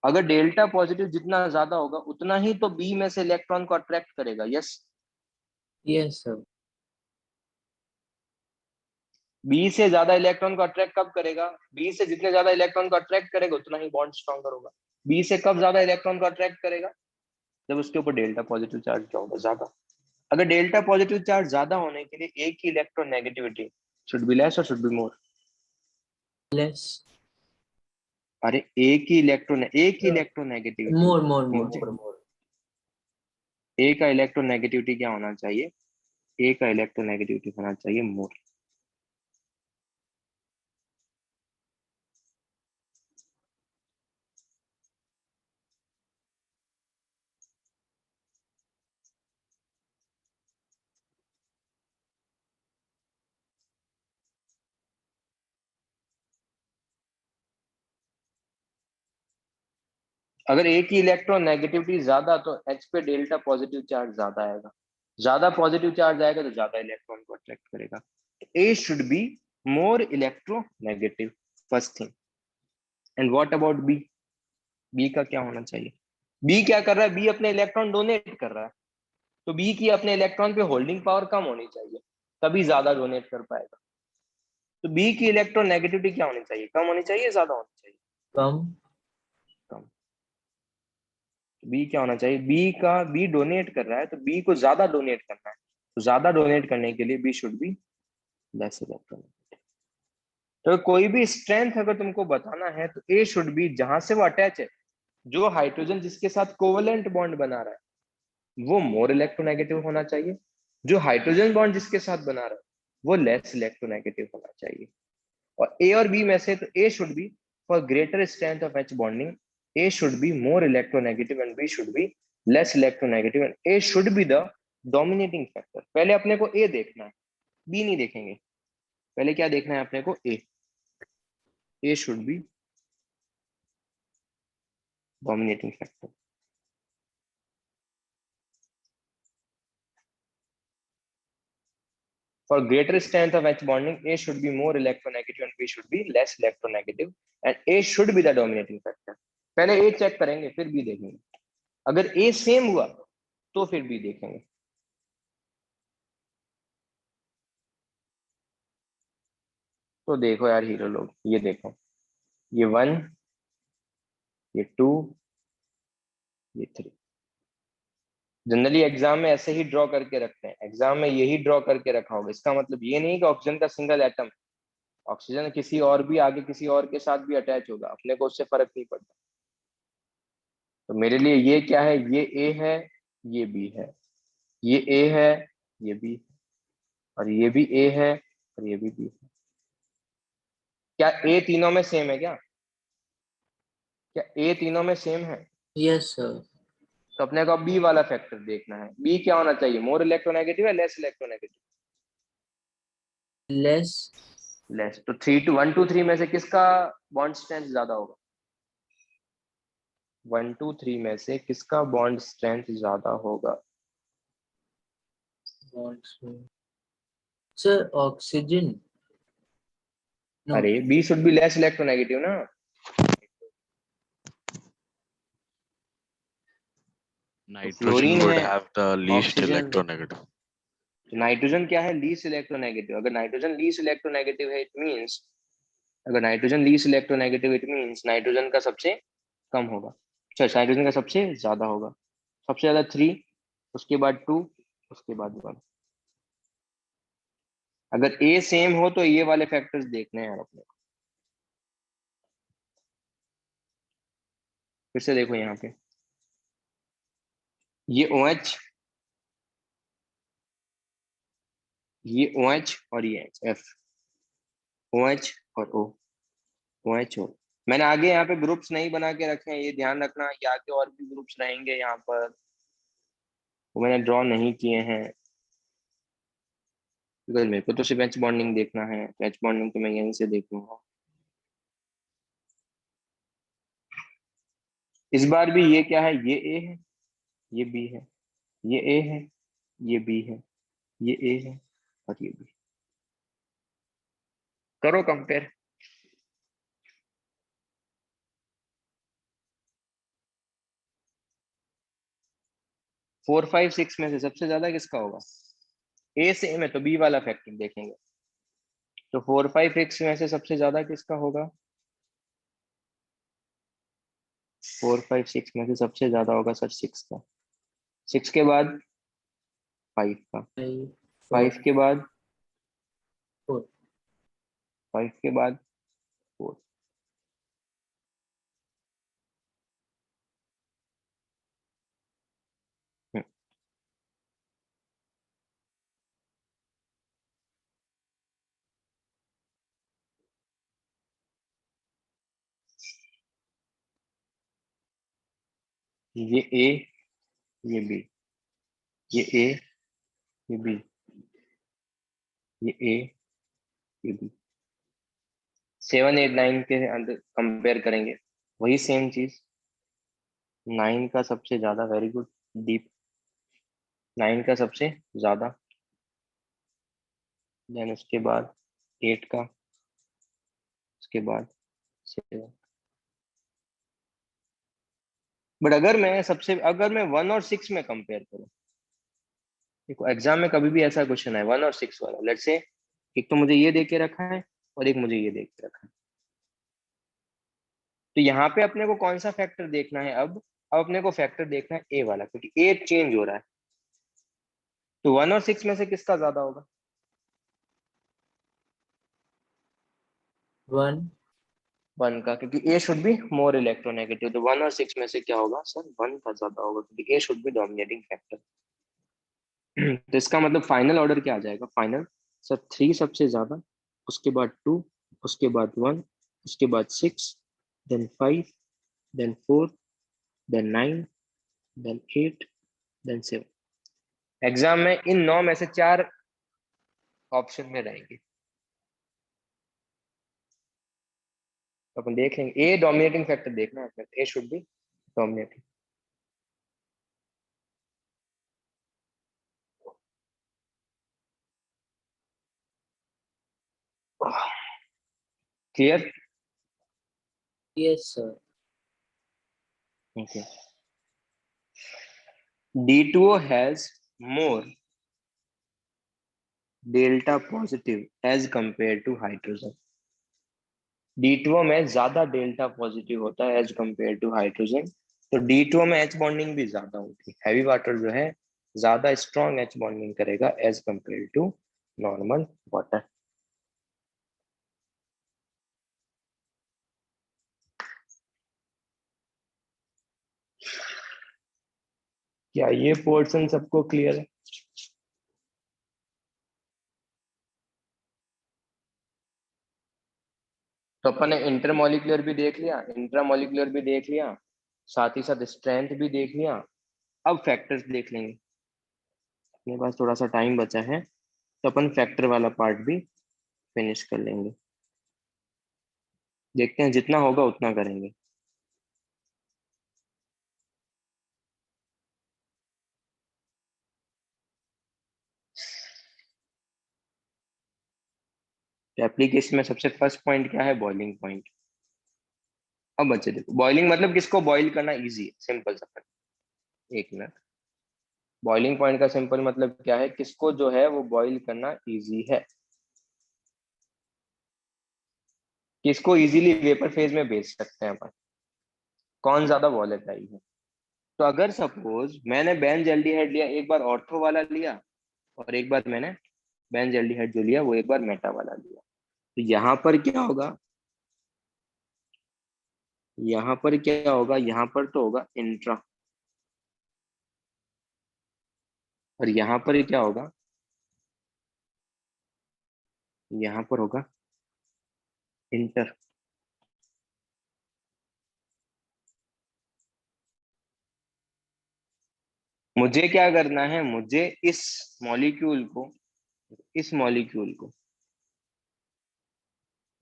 अगर डेल्टा पॉजिटिव जितना ज्यादा होगा उतना ही तो बी में से इलेक्ट्रॉन को अट्रैक्ट करेगा, यस। Yes, sir. बी से ज्यादा इलेक्ट्रॉन को अट्रैक्ट कब करेगा? बी से जितने ज्यादा इलेक्ट्रॉन को अट्रैक्ट करेगा उतना ही बॉन्ड स्ट्रॉन्गर होगा। बी से कब ज्यादा इलेक्ट्रॉन को अट्रैक्ट करेगा? जब उसके ऊपर डेल्टा पॉजिटिव चार्ज क्या होगा, ज्यादा। अगर डेल्टा पॉजिटिव चार्ज ज्यादा होने के लिए एक ही इलेक्ट्रोनेगेटिविटी शुड बी लेस और शुड बी मोर? Less. अरे एक ही इलेक्ट्रोनेगेटिविटी More. ए का इलेक्ट्रोनेगेटिविटी क्या होना चाहिए, ए का इलेक्ट्रोनेगेटिविटी होना चाहिए मोर। अगर ए की इलेक्ट्रॉन नेगेटिविटी ज्यादा तो H पे डेल्टा पॉजिटिव चार्ज ज्यादा आएगा, ज्यादा पॉजिटिव चार्ज आएगा तो ज्यादा इलेक्ट्रॉन को अट्रैक्ट करेगा। A should be more electronegative, first thing. And what about B? B का क्या होना चाहिए? बी क्या कर रहा है? बी अपने इलेक्ट्रॉन डोनेट कर रहा है, तो बी की अपने इलेक्ट्रॉन पे होल्डिंग पावर कम होनी चाहिए, तभी ज्यादा डोनेट कर पाएगा। तो बी की इलेक्ट्रॉन नेगेटिविटी क्या होनी चाहिए? कम होनी चाहिए, ज्यादा होनी चाहिए? कम। कम। बी क्या होना चाहिए? बी डोनेट कर रहा है, तो बी को ज्यादा डोनेट करना है, तो ज्यादा डोनेट करने के लिए B should be less electron. तो कोई भी स्ट्रेंथ अगर तुमको बताना है तो ए शुड बी, जहां से वो अटैच है, जो हाइड्रोजन जिसके साथ कोवेलेंट बॉन्ड बना रहा है वो मोर इलेक्ट्रोनेगेटिव होना चाहिए, जो हाइड्रोजन बॉन्ड जिसके साथ बना रहा है वो लेस इलेक्ट्रोनेगेटिव होना चाहिए। और ए और बी में से तो A should be for greater strength of H bonding, A should be more electronegative and B should be less electronegative, and A should be the dominating factor. पहले अपने को ए देखना है, बी नहीं देखेंगे। पहले क्या देखना है अपने को? A should be dominating factor. For greater strength of H bonding, A should be more electronegative and B should be less electronegative, and A should be the dominating factor. पहले A चेक करेंगे फिर B देखेंगे। अगर A same हुआ तो फिर B देखेंगे। तो देखो यार हीरो लोग, ये देखो, ये 1, ये 2, ये 3। जनरली एग्जाम में ऐसे ही ड्रॉ करके रखते हैं, एग्जाम में यही ड्रॉ करके रखा होगा। इसका मतलब ये नहीं कि ऑक्सीजन का सिंगल एटम, ऑक्सीजन किसी और भी आगे किसी और के साथ भी अटैच होगा, अपने को उससे फर्क नहीं पड़ता। तो मेरे लिए ये क्या है? ये ए है, ये बी है, ये ए है, ये बी है, और ये भी ए है और ये भी बी है। क्या ए तीनों में सेम है? क्या ए तीनों में सेम है? Yes sir. तो अपने को बी वाला फैक्टर देखना है। बी क्या होना चाहिए? मोर इलेक्ट्रोनेगेटिव या लेस इलेक्ट्रोनेगेटिव? लेस। लेस। तो 1 2 3 में से किसका बॉन्ड स्ट्रेंथ ज्यादा होगा? 1 2 3 में से किसका बॉन्ड स्ट्रेंथ ज्यादा होगा? Sir oxygen. No. अरे B should be less electronegative ना। Nitrogen फ्लोरीन would है, have the least ऑक्सीजन है, electronegative. तो नाइट्रोजन क्या है? Least electronegative. अगर नाइट्रोजन लीस्ट इलेक्ट्रोनेगेटिव है, इट मींस, अगर nitrogen least electronegative, it means nitrogen का सबसे कम होगा, अच्छा नाइट्रोजन का सबसे ज्यादा होगा। सबसे ज्यादा 3, उसके बाद 2, उसके बाद 1। अगर ए सेम हो तो ये वाले फैक्टर्स देखने हैं यार अपने को। फिर से देखो यहाँ पे, ये OH, ये OH और ये F, OH और O, OH और, मैंने आगे यहाँ पे ग्रुप्स नहीं बना के रखे हैं, ये ध्यान रखना। ये आगे और भी ग्रुप्स रहेंगे यहाँ पर, वो मैंने ड्रॉ नहीं किए हैं, बिकॉज मेरे को तो सिर्फ एच बॉन्डिंग देखना है, तो एच बॉन्डिंग तो मैं यहीं से देख लूंगा। इस बार भी ये क्या है? ये ए है, ये बी है, ये ए है, ये बी है, ये ए है और ये बी। करो कंपेयर। फोर फाइव सिक्स में से सबसे ज्यादा किसका होगा? ए सेम है तो बी वाला फैक्टर देखेंगे। तो 4 5 6 में से सबसे ज्यादा किसका होगा? 4 5 6 में से सबसे ज्यादा होगा सर 6 का। 6 के बाद 5 का, 5 के बाद 4। 5 के बाद 4। ये ए, ये बी, ये ए, ये बी, ये ए, ये बी। 7 8 9 के अंदर कंपेयर करेंगे, वही सेम चीज। 9 का सबसे ज्यादा, वेरी गुड डीप, 9 का सबसे ज्यादा, देन उसके बाद 8 का, उसके बाद 7। बट अगर मैं 1 और 6 में कंपेयर करूं, देखो एग्जाम में कभी भी ऐसा क्वेश्चन है 1 और 6 वाला, लेट्स से एक तो मुझे ये दे के रखा है और एक मुझे ये दे के रखा है, तो यहाँ पे अपने को कौन सा फैक्टर देखना है अब अपने को फैक्टर देखना है ए वाला, क्योंकि ए चेंज हो रहा है, तो 1 और 6 में से किसका ज्यादा होगा? 1. 1 का, क्योंकि ए शुड बी मोर इलेक्ट्रोनेगेटिव, तो 1 और 6 में से क्या होगा सर? 1 का ज्यादा होगा, क्योंकि ए शुड बी डोमिनेटिंग फैक्टर। तो इसका मतलब फाइनल ऑर्डर क्या आ जाएगा? फाइनल सर 3 सबसे ज्यादा, उसके बाद 2, उसके बाद 1, उसके बाद 6, then 5, then 4, then 9, then 8, then 7। Exam में इन 9 में से 4 ऑप्शन में रहेंगे, तो अपन देख लेंगे। ए डोमिनेटिंग फैक्टर देखना है, A should be dominating. Clear? Yes, sir. Okay. D2O has more delta positive as compared to hydrogen. D2O में ज्यादा डेल्टा पॉजिटिव होता है एज कंपेयर टू हाइड्रोजन, तो D2O में H बॉन्डिंग भी ज्यादा होती है। हैवी वाटर जो है ज्यादा स्ट्रॉन्ग H बॉन्डिंग करेगा as compare to normal water. क्या ये पोर्शन सबको क्लियर है? तो अपन ने इंटरमोलिकुलर भी देख लिया, इंट्रामोलिकुलर भी देख लिया, साथ ही साथ स्ट्रेंथ भी देख लिया। अब फैक्टर्स देख लेंगे, अपने पास थोड़ा सा टाइम बचा है, तो अपन फैक्टर वाला पार्ट भी फिनिश कर लेंगे। देखते हैं जितना होगा उतना करेंगे। तो एप्लीकेशन में सबसे फर्स्ट पॉइंट क्या है? Boiling point. अब बच्चे देखो, बॉइलिंग मतलब किसको बॉइल करना इजी है, सिंपल सा। एक मिनट, बॉइलिंग पॉइंट का सिंपल मतलब क्या है? किसको जो है वो बॉइल करना इजी है, किसको इजीली वेपर फेज में भेज सकते हैं अपन, कौन ज्यादा वॉलेटाइल है। तो अगर सपोज मैंने बेंजल्डिहाइड लिया, एक बार ऑर्थो वाला लिया और एक बार मैंने बेंजल्डिहाइड जो लिया वो एक बार मेटा वाला लिया, तो यहाँ पर क्या होगा? यहाँ पर क्या होगा? यहाँ पर तो होगा इंट्रा, और यहाँ पर क्या होगा? यहाँ पर होगा इंटर। मुझे क्या करना है? मुझे इस मॉलिक्यूल को, इस मॉलिक्यूल को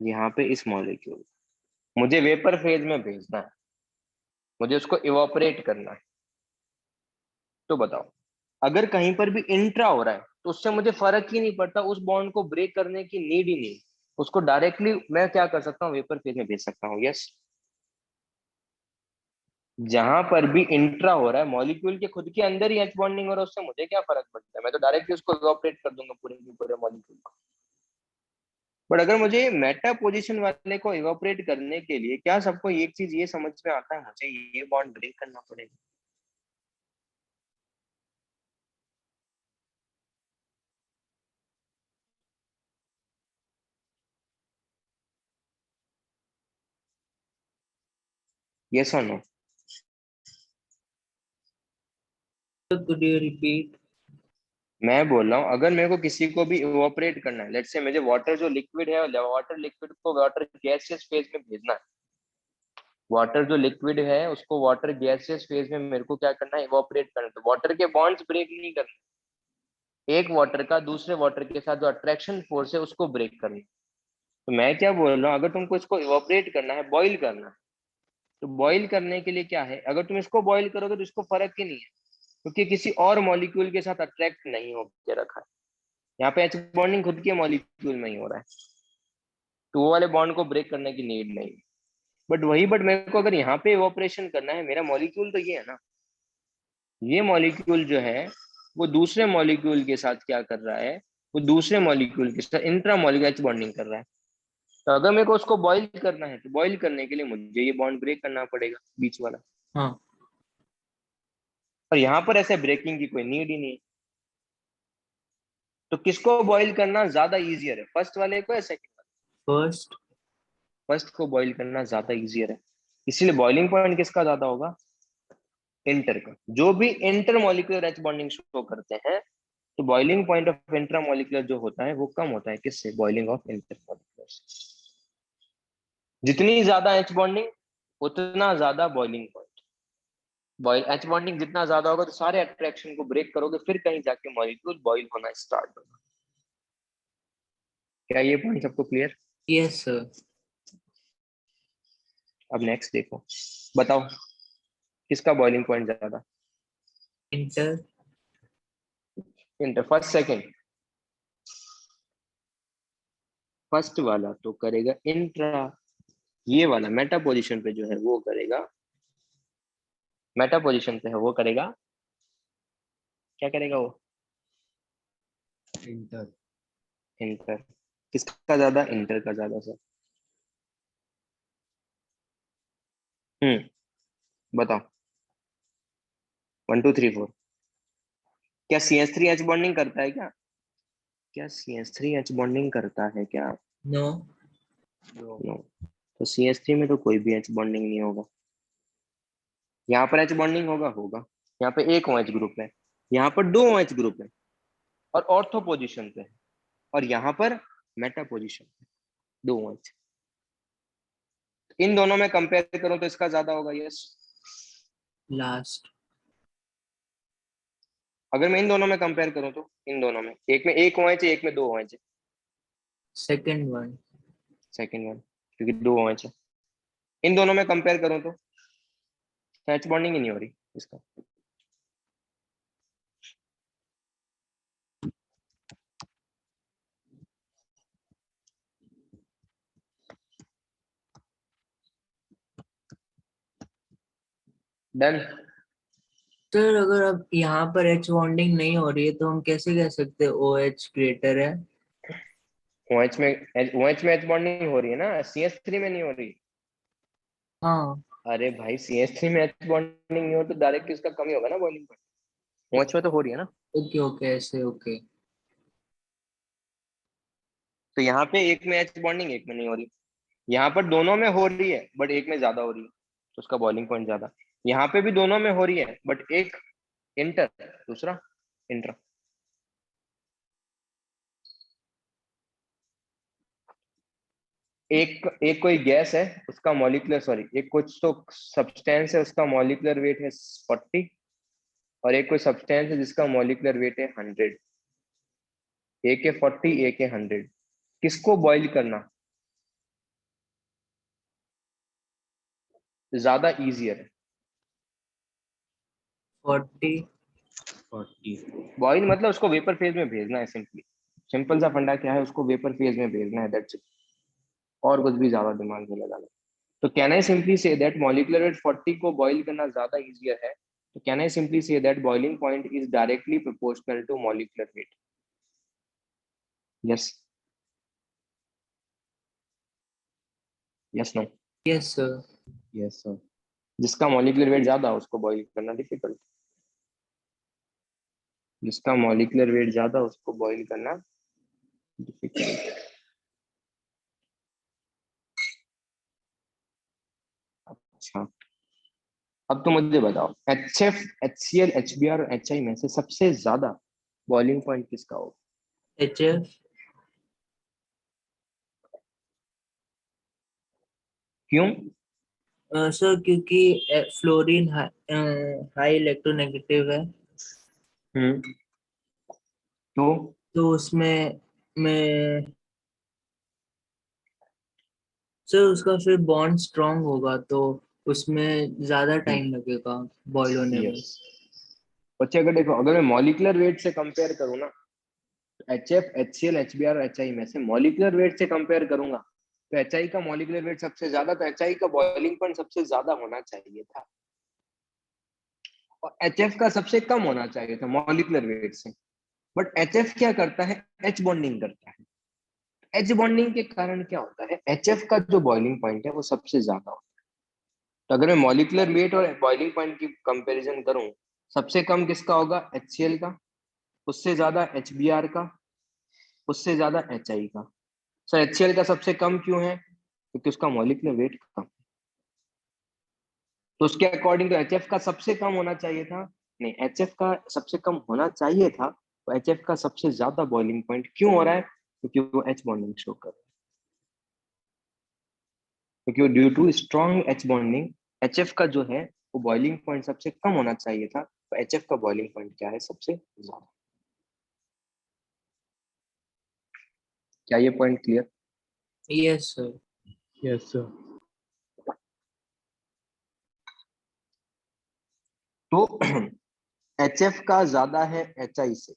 यहाँ पे, इस मॉलिक्यूल मुझे वेपर फेज में भेजना है, मुझे उसको इवापोरेट करना है। तो बताओ, अगर कहीं पर भी इंट्रा हो रहा है तो उससे मुझे फर्क ही नहीं पड़ता, उस बॉन्ड को ब्रेक करने की नीड ही नहीं, उसको डायरेक्टली मैं क्या कर सकता हूँ? वेपर फेज में भेज सकता हूँ। यस, जहां पर भी इंट्रा हो रहा है, मॉलिक्यूल के खुद के अंदर ही एच बॉन्डिंग हो रहा है, उससे मुझे क्या फर्क पड़ता है? मैं तो डायरेक्टली उसको इवापोरेट कर दूंगा पूरे के पूरे मॉलिक्यूल को। बट अगर मुझे मेटा पोजीशन वाले को इवापोरेट करने के लिए, क्या सबको एक चीज ये समझ में आता है? मुझे ये बॉन्ड ब्रेक करना पड़ेगा। यस और no? So could you repeat? मैं बोल रहा हूँ, अगर मेरे को किसी को भी इवापोरेट करना है, लेट्स से मुझे वाटर जो लिक्विड है, वाटर लिक्विड को वाटर गैसियस फेज में भेजना है, वाटर जो लिक्विड है उसको वाटर गैसियस फेज में मेरे को क्या करना है? इवापोरेट करना है। तो वाटर के बॉन्ड्स ब्रेक नहीं करना, एक वाटर का दूसरे वाटर के साथ जो अट्रैक्शन फोर्स है उसको ब्रेक करना। तो मैं क्या बोल रहा हूँ, अगर तुमको इसको इवापोरेट करना है, बॉइल करना है, तो बॉईल करने के लिए क्या है, अगर तुम इसको बॉईल करोगे तो इसको फर्क ही नहीं है, क्योंकि किसी और मॉलिक्यूल के साथ अट्रैक्ट नहीं होके रखा है। यहाँ पे एच बॉन्डिंग खुद के मॉलिक्यूल में ही हो रहा है, तो वो वाले बॉन्ड को ब्रेक करने की नीड नहीं। बट मेरे को अगर यहाँ पे इवोपरेशन करना है, मेरा मॉलिक्यूल तो ये है ना, ये मॉलिक्यूल जो है वो दूसरे मॉलिक्यूल के साथ क्या कर रहा है, वो दूसरे मॉलिक्यूल के साथ इंट्रा मॉलिक्यूलर एच बॉन्डिंग कर रहा है। तो अगर मेरे को उसको बॉईल करना है, तो बॉईल करने के लिए मुझे ये बॉन्ड ब्रेक करना पड़ेगा, बीच वाला। हाँ और यहाँ पर ऐसे ब्रेकिंग की कोई नीड ही नहीं है। तो किसको बॉईल करना ज्यादा इजियर है, फर्स्ट वाले को या सेकंड वाले? फर्स्ट। फर्स्ट को बॉईल करना ज्यादा इजियर है, इसीलिए बॉइलिंग पॉइंट किसका ज्यादा होगा, इंटर का। जो भी inter molecular H bonding show करते हैं, तो boiling point of intra molecular जो होता है वो कम होता है, किससे, बॉइलिंग ऑफ इंटर मॉलिक्यूलर से। जितनी ज्यादा एच बॉन्डिंग उतना ज्यादा boiling point. Boil H bonding जितना ज्यादा होगा तो सारे अट्रैक्शन को ब्रेक करोगे, फिर कहीं जाके मॉलिक्यूल बॉइल होना स्टार्ट होगा। क्या ये पॉइंट सबको क्लियर? Yes sir. अब नेक्स्ट देखो, बताओ किसका बॉइलिंग पॉइंट ज्यादा, inter. Inter, first second? First वाला तो करेगा इंट्रा, ये वाला मेटा पोजीशन पे जो है वो करेगा, मेटा पोजीशन पे है वो करेगा, क्या करेगा वो, इंटर। इंटर। किसका ज्यादा, इंटर का ज्यादा सर। बताओ, 1 2 3 4। क्या CH3 एच बॉन्डिंग करता है क्या, क्या CH3 एच बॉन्डिंग करता है क्या? नो। नो। तो CH3 में तो कोई भी एच बॉन्डिंग नहीं होगा। यहाँ पर एच बॉन्डिंग होगा, होगा। यहाँ पे एक OH ग्रुप है, यहाँ पर 2 OH ग्रुप है और ऑर्थो पोजीशन पे है, और यहाँ पर मेटा पोजीशन पे 2 OH। इन दोनों में कंपेयर करूं तो इसका ज्यादा होगा, यस। लास्ट। अगर मैं इन दोनों में कंपेयर करूं तो इन दोनों में, एक में 1 OH है, एक में 2 OH है। Second one. सेकंड वन, क्योंकि 2 OH है। इन दोनों में कंपेयर करूं तो एच बॉन्डिंग ही नहीं हो रही इसका। डन। सर अगर अब यहाँ पर एच बॉन्डिंग नहीं हो रही है तो हम कैसे कह सकते हैं ओ एच ग्रेटर है? OH में एच बॉन्डिंग हो रही है ना, CH3 में नहीं हो रही। हाँ। अरे भाई CH3 में एच बॉन्डिंग नहीं हो तो डायरेक्ट इसका कमी होगा ना बॉइलिंग पॉइंट। OH में तो हो रही है ना। ओके ओके, ऐसे ओके। तो यहाँ पे एक में एच बॉन्डिंग, एक में नहीं हो रही। यहाँ पर दोनों में हो रही है बट एक में ज्यादा हो रही है, तो उसका बॉइलिंग पॉइंट ज्यादा। यहाँ पे भी दोनों में हो रही है बट एक इंटर, दूसरा इंट्रा। एक कोई गैस है, उसका मॉलिक्यूलर, सॉरी, एक कुछ तो सब्सटेंस है, उसका मॉलिक्यूलर वेट है 40, और एक कोई सब्सटेंस है जिसका मॉलिक्यूलर वेट है 100। एक है 40, एक है 100। किसको बॉइल करना ज्यादा इजियर है? 40। 40। बॉइल मतलब उसको वेपर फेज में भेजना है, सिंपली। सिंपल सा फंडा क्या है, उसको वेपर फेज में भेजना है, दैट्स इट। और कुछ भी ज्यादा दिमाग में लगाना। तो can I simply say that molecular weight 40 को बॉइल करना ज्यादा इजियर है? तो can I simply say that boiling point is directly proportional to molecular weight? Yes, yes, no? Yes sir. Yes sir. जिसका मॉलिक्यूलर वेट ज्यादा उसको boil करना difficult, जिसका मॉलिक्यूलर वेट ज्यादा उसको बॉइल करना डिफिकल्ट। अच्छा, अब तो मुझे बताओ, HF, HCl, HBr और HI में से सबसे ज्यादा बॉइलिंग पॉइंट किसका होगा? H F. क्यों? सर क्योंकि फ्लोरीन हाई इलेक्ट्रोनेगेटिव है, तो तो उसमें में सर उसका फिर बॉन्ड स्ट्रांग होगा, तो उसमें ज्यादा टाइम लगेगा बॉईल होने में। यस बच्चे अगर देखो, अगर मैं मॉलिक्यूलर वेट से कंपेयर करूँ ना, HF, HCl, HBr और HI में से मॉलिक्यूलर वेट से कंपेयर करूंगा तो HI का मॉलिक्यूलर वेट सबसे ज्यादा, तो HI का बॉइलिंग पॉइंट सबसे ज्यादा होना चाहिए था और HF का सबसे कम होना चाहिए था मॉलिक्यूलर वेट से। बट HF क्या करता है, H बॉन्डिंग करता है। H बॉन्डिंग के कारण क्या होता है, HF का जो बॉइलिंग पॉइंट है वो सबसे ज्यादा होता है। तो अगर मैं मॉलिक्यूलर वेट और बॉइलिंग पॉइंट की कंपैरिजन करूं, सबसे कम किसका होगा, HCl का, उससे ज्यादा HBr का, उससे ज्यादा HI का। सर HCl का सबसे कम क्यों है, क्योंकि उसका मॉलिक्यूलर वेट कम। तो उसके अकॉर्डिंग तो HF का सबसे कम होना चाहिए था, नहीं HF का सबसे कम होना चाहिए था, तो HF का सबसे ज्यादा बॉइलिंग पॉइंट क्यों हो रहा है, क्योंकि वो H बॉन्डिंग शो कर रहा है। क्योंकि due to strong H bonding, HF का जो है वो बॉइलिंग पॉइंट सबसे कम होना चाहिए था, तो HF का बॉइलिंग पॉइंट क्या है, सबसे ज्यादा। क्या ये point clear? Yes sir. Yes, sir. तो HF का ज्यादा है HI से,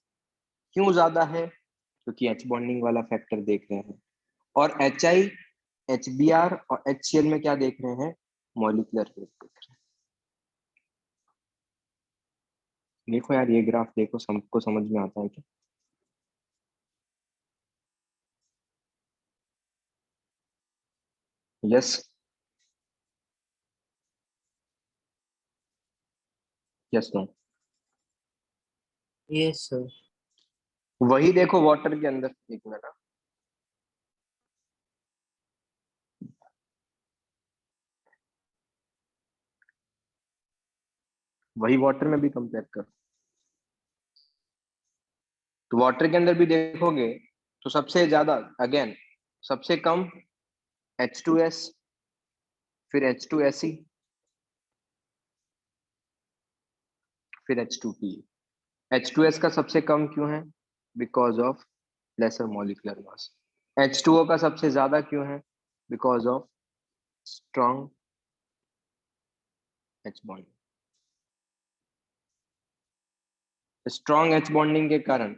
क्यों ज्यादा है, क्योंकि H बॉन्डिंग वाला फैक्टर देख रहे हैं, और HI, HBr और HCl में क्या देख रहे हैं, मॉलिक्यूलर वेट देख रहे हैं। देखो यार ये ग्राफ देखो, सबको समझ में आता है क्या? Yes yes no? Yes sir. वही देखो वाटर के अंदर, एक मिनट, वही वाटर में भी कंपेयर कर, तो वाटर के अंदर भी देखोगे तो सबसे ज्यादा, अगेन सबसे कम H2S, फिर H2Se, फिर H2Pe। H2S का सबसे कम क्यों है, because of lesser molecular mass. H2O का सबसे ज्यादा क्यों है, because of strong H bonding. Strong H bonding के कारण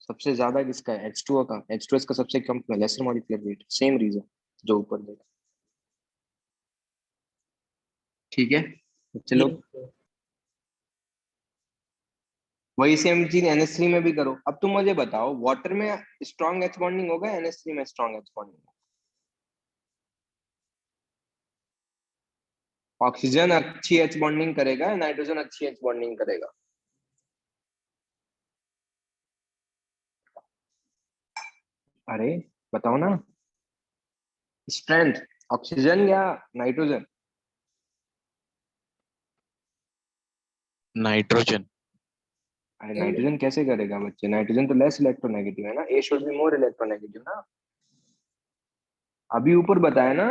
सबसे ज्यादा किसका है, H2O का। H2S का सबसे कम क्यों है, lesser molecular weight, same reason जो ऊपर देखा। ठीक है, चलो यस सर। वही सेम चीज NH3 में भी करो। अब तुम मुझे बताओ, वाटर में स्ट्रॉन्ग H बॉन्डिंग होगा, NH3 में स्ट्रॉन्ग H बॉन्डिंग होगा? ऑक्सीजन अच्छी H बॉन्डिंग करेगा, नाइट्रोजन अच्छी H बॉन्डिंग करेगा? अरे बताओ ना, स्ट्रेंथ, ऑक्सीजन या नाइट्रोजन? नाइट्रोजन। अरे नाइट्रोजन कैसे करेगा बच्चे, नाइट्रोजन तो लेस इलेक्ट्रोनेगेटिव है ना, ए शुड बी मोर इलेक्ट्रोनेगेटिव ना, अभी ऊपर बताया ना।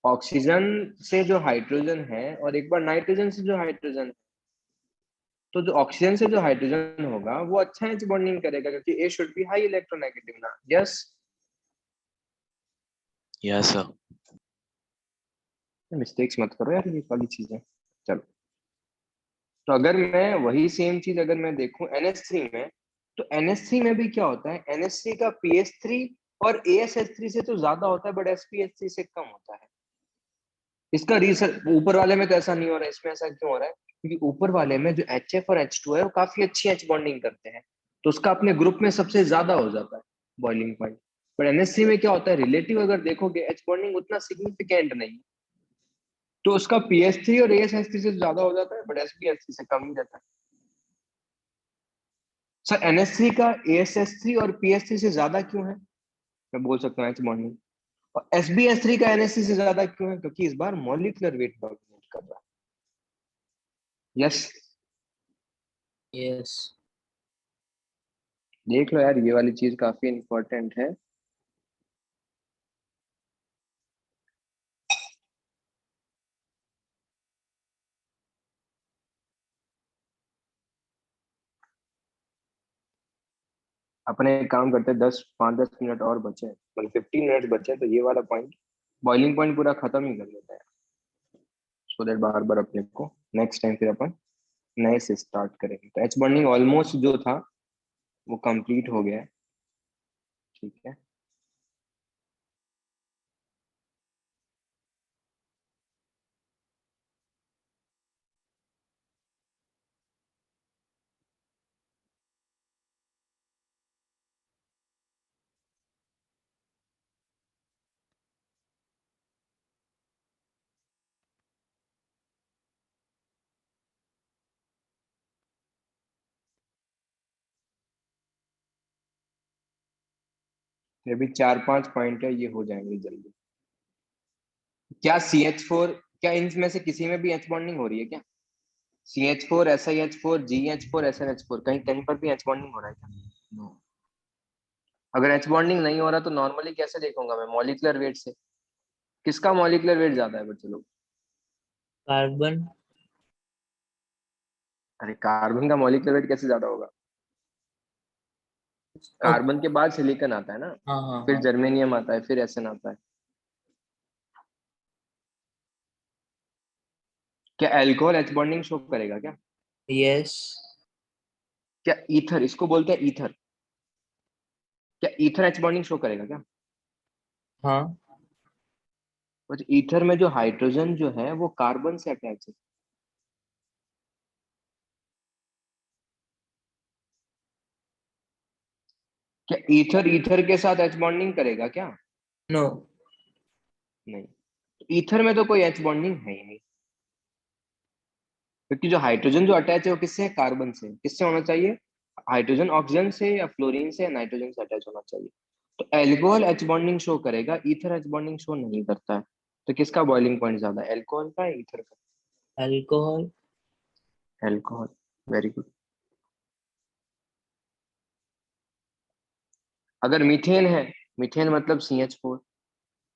ऑक्सीजन से जो हाइड्रोजन है और एक बार नाइट्रोजन से जो हाइड्रोजन है, तो जो ऑक्सीजन से जो हाइड्रोजन होगा वो अच्छा एच बॉन्डिंग करेगा, क्योंकि ए शुड बी हाई इलेक्ट्रोनेगेटिव ना। Yes yes sir. मिस्टेक्स मत करो यार, ये वाली चीजें। चलो, तो अगर मैं वही सेम चीज अगर मैं देखूं NH3 में, तो NH3 में भी क्या होता है, NH3 का pH3 और ASH3 से तो ज्यादा होता है, बट sPH3 से कम होता है। इसका रीजन, ऊपर वाले में तो ऐसा नहीं हो रहा है, इसमें ऐसा क्यों हो रहा है, क्योंकि ऊपर वाले में जो HF और H2 है वो काफी अच्छी H बॉन्डिंग करते हैं, तो उसका अपने ग्रुप में सबसे ज्यादा हो जाता है बॉइलिंग पॉइंट। पर NH3 में क्या होता है, रिलेटिव अगर देखोगे H बॉन्डिंग उतना सिग्निफिकेंट नहीं है, तो उसका pH3 और ASH3 से ज्यादा हो जाता है, बट sPH3 से कम ही रहता है। सर NH3 का ASH3 और pH3 से ज्यादा क्यों है, मैं बोल सकता हूँ H बॉन्डिंग, और SbH3 का NH3 से ज्यादा क्यों है, क्योंकि इस बार मॉलिक्यूलर वेट डोमिनेट कर रहा है। Yes yes. देख लो यार, ये वाली चीज काफी इंपॉर्टेंट है। अपने एक काम करते हैं, 10 5-10 मिनट और बचे, मतलब 15 मिनट बचे, तो ये वाला पॉइंट बॉइलिंग पॉइंट पूरा खत्म ही कर लेते हैं, सो दैट बार बार अपने को नेक्स्ट टाइम फिर अपन नए से स्टार्ट करेंगे। तो एच बॉन्डिंग ऑलमोस्ट जो था वो कंप्लीट हो गया है, ठीक है। ये भी 4-5 पॉइंट है, ये हो जाएंगे जल्दी। क्या CH4, क्या इनमें से किसी में भी एच बॉन्डिंग हो रही है क्या? CH4, SiH4, GH4, SNH4, कहीं कहीं पर भी एच बॉन्डिंग हो रहा है क्या? No. अगर एच बॉन्डिंग नहीं हो रहा तो नॉर्मली कैसे देखूंगा मैं? मॉलिक्यूलर वेट से। किसका मॉलिक्यूलर वेट ज्यादा है बच्चे लोग? कार्बन। अरे कार्बन का मॉलिक्यूलर वेट कैसे ज्यादा होगा? कार्बन के बाद सिलिकॉन आता है ना, हाँ हाँ फिर हाँ। जर्मेनियम आता है, फिर एसएन आता है। क्या अल्कोहल एच बॉन्डिंग शो करेगा क्या? यस। क्या ईथर, इसको बोलते हैं ईथर, क्या ईथर एच बॉन्डिंग शो करेगा क्या? हाँ। बट ईथर में जो हाइड्रोजन जो है वो कार्बन से अटैच है। क्या ईथर ईथर के साथ एच बॉन्डिंग करेगा क्या? नो। नहीं, ईथर में तो कोई एच बॉन्डिंग है ही नहीं, क्योंकि जो हाइड्रोजन जो अटैच है वो किससे है? कार्बन से। किससे होना चाहिए? हाइड्रोजन ऑक्सीजन से या फ्लोरीन से या नाइट्रोजन से अटैच होना चाहिए। तो एल्कोहल एच बॉन्डिंग शो करेगा, ईथर एच बॉन्डिंग शो नहीं करता है। तो किसका बॉइलिंग पॉइंट ज्यादा है, एल्कोहल का या ईथर का? अल्कोहल। Alcohol, very good. अगर मीथेन है, मीथेन मतलब CH4,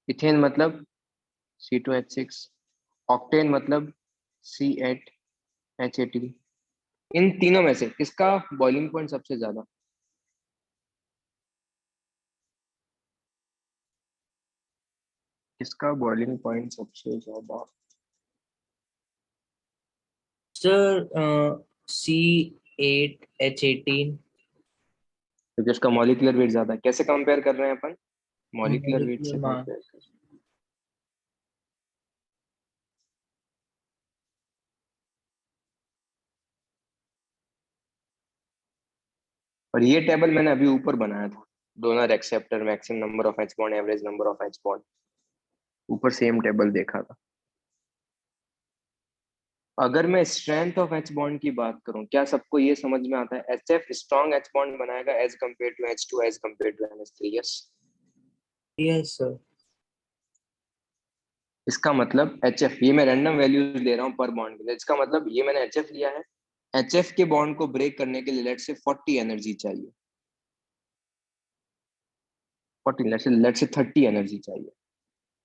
इथेन मतलब C2H6, ऑक्टेन मतलब C8H18, इन तीनों में से किसका बॉइलिंग पॉइंट सबसे ज्यादा? किसका बॉइलिंग पॉइंट सबसे ज्यादा? Sir C8H18। क्योंकि उसका मॉलिक्यूलर वेट ज्यादा है। कैसे कंपेयर कर रहे हैं अपन? मॉलिक्यूलर वेट मॉलिक्यूलर से मास। कंपेयर कर। और ये टेबल मैंने अभी ऊपर बनाया था, donor acceptor, maximum number of H bond, average number of H bond, ऊपर सेम टेबल देखा था। अगर मैं स्ट्रेंथ ऑफ एच बॉन्ड की बात करूं, क्या सबको ये समझ में आता है? HF स्ट्रॉन्ग एच बॉन्ड बनाएगा as compare to H2, as compare to NH3, yes. Yes sir. इसका मतलब HF, ये मैं रैंडम वैल्यूज ले रहा हूँ पर बॉन्ड के लिए, इसका मतलब ये मैंने HF लिया है, HF के बॉन्ड को ब्रेक करने के लिए लेट से 40 एनर्जी चाहिए, 40 लेट से 30 एनर्जी चाहिए।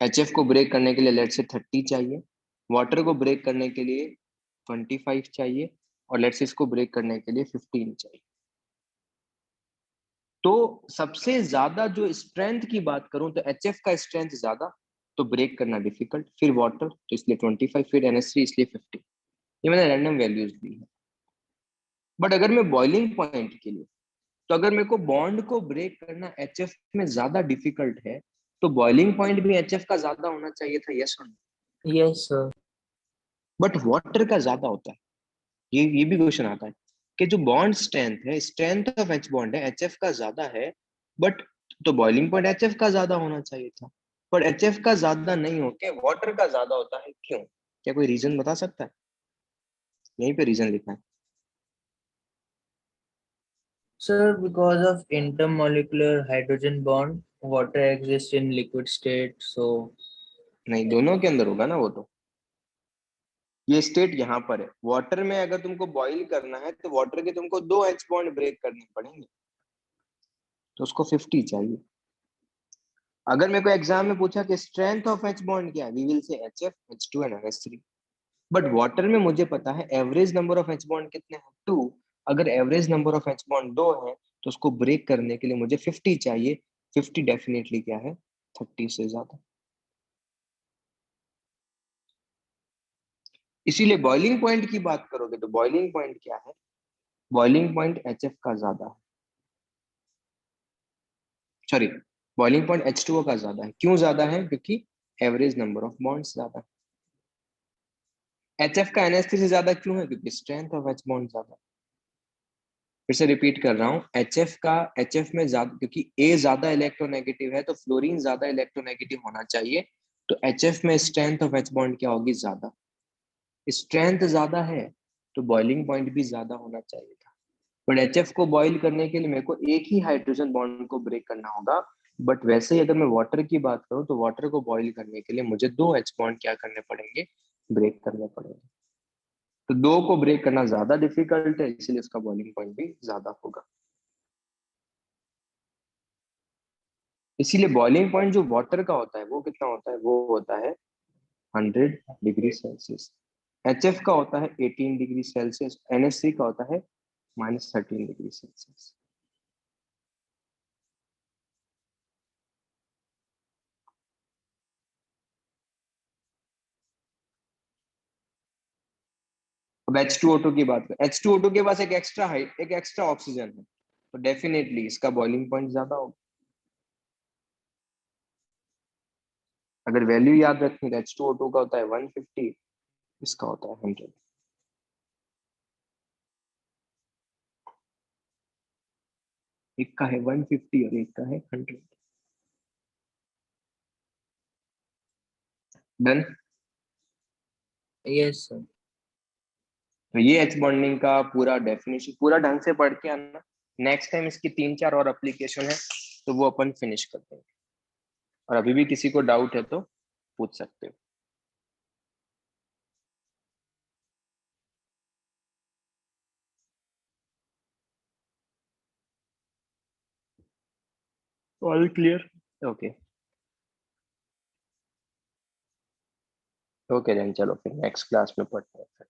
HF को ब्रेक करने के लिए लेट से 30 चाहिए, वाटर को ब्रेक करने के लिए 25 चाहिए, और लेट से इसको ब्रेक करने के लिए 15 चाहिए। तो सबसे ज्यादा जो स्ट्रेंथ की बात करूं तो HF का स्ट्रेंथ ज्यादा, तो ब्रेक करना डिफिकल्ट, फिर वाटर तो इसलिए 25, फिर NH3 इसलिए 50। ये मैंने रैंडम वैल्यूज दी है। बट अगर मैं बॉइलिंग पॉइंट के लिए, तो अगर मेरे को बॉन्ड को ब्रेक करना HF में ज्यादा डिफिकल्ट है, तो बॉइलिंग पॉइंट भी HF का ज्यादा होना चाहिए था, यस और no? Yes sir. But water का ज्यादा होता है। ये भी क्वेश्चन आता है कि जो बॉन्ड स्ट्रेंथ है, स्ट्रेंथ ऑफ एच बॉन्ड है, HF का ज्यादा है, बट तो बॉइलिंग पॉइंट HF का ज्यादा होना चाहिए था, पर HF का ज्यादा नहीं होके वाटर का ज्यादा होता है, क्यों? क्या कोई रीजन बता सकता है? यहीं पे रीजन लिखा है। Sir, because of intermolecular hydrogen bond, water exists in liquid state. So, नहीं, दोनों के अंदर होगा ना वो तो। ये स्टेट यहाँ पर है, वाटर में अगर तुमको बॉइल करना है तो वाटर के तुमको 2 एच बॉन्ड ब्रेक करने पड़ेंगे, तो उसको 50 चाहिए। अगर मेरे को एग्जाम में पूछा कि स्ट्रेंथ ऑफ एच बॉन्ड क्या है, we will say HF, H2 and NH3। But water में मुझे पता है average number of H bond कितने हैं, 2। अगर average number of H bond 2 है तो उसको ब्रेक करने के लिए मुझे 50 चाहिए। 50 डेफिनेटली क्या है, 30 से ज्यादा। इसीलिए बॉइलिंग पॉइंट की बात करोगे तो बॉइलिंग पॉइंट क्या है, बॉइलिंग पॉइंट HF का ज्यादा है, सॉरी बॉइलिंग पॉइंट H2O का ज्यादा है। क्यों ज्यादा है? क्योंकि एवरेज नंबर ऑफ बॉन्ड्स ज्यादा है। HF का NH3 से ज्यादा क्यों है? क्योंकि स्ट्रेंथ ऑफ H बॉन्ड ज्यादा है। फिर से रिपीट कर रहा हूँ, HF में ज्यादा, क्योंकि A ज्यादा इलेक्ट्रोनेगेटिव है तो फ्लोरीन ज्यादा इलेक्ट्रोनेगेटिव होना चाहिए, तो HF में स्ट्रेंथ ऑफ H बॉन्ड क्या होगी? ज्यादा। स्ट्रेंथ ज्यादा है तो बॉइलिंग पॉइंट भी ज्यादा होना चाहिए था। बट HF को बॉइल करने के लिए मेरे को एक ही हाइड्रोजन बॉन्ड को ब्रेक करना होगा। बट वैसे ही अगर मैं वाटर की बात करूं तो वाटर को बॉइल करने के लिए मुझे 2 H बॉन्ड क्या करने पड़ेंगे? ब्रेक करने पड़ेंगे। तो 2 को ब्रेक करना ज्यादा डिफिकल्ट है, इसलिए इसका बॉइलिंग पॉइंट भी ज्यादा होगा। इसीलिए बॉइलिंग पॉइंट जो वाटर का होता है वो कितना होता है? वो होता है 100 डिग्री सेल्सियस। HF का होता है 18 डिग्री सेल्सियस। NH3 का होता है -13 डिग्री सेल्सियस। अब H2O2 की बात करें, H2O2 के पास एक एक्स्ट्रा ऑक्सीजन है, तो डेफिनेटली इसका बॉइलिंग पॉइंट ज्यादा होगा। अगर वैल्यू याद रखें तो H2O2 का होता है 150, इसका होता है 100। एक का है 150 और एक का है 100। डन। Yes sir. तो ये H बॉन्डिंग का पूरा डेफिनेशन पूरा ढंग से पढ़ के आना। नेक्स्ट टाइम इसकी 3-4 और एप्लीकेशन है तो वो अपन फिनिश कर देंगे। और अभी भी किसी को डाउट है तो पूछ सकते हो। All clear? Okay okay then, चलो फिर नेक्स्ट क्लास में पढ़ते हैं।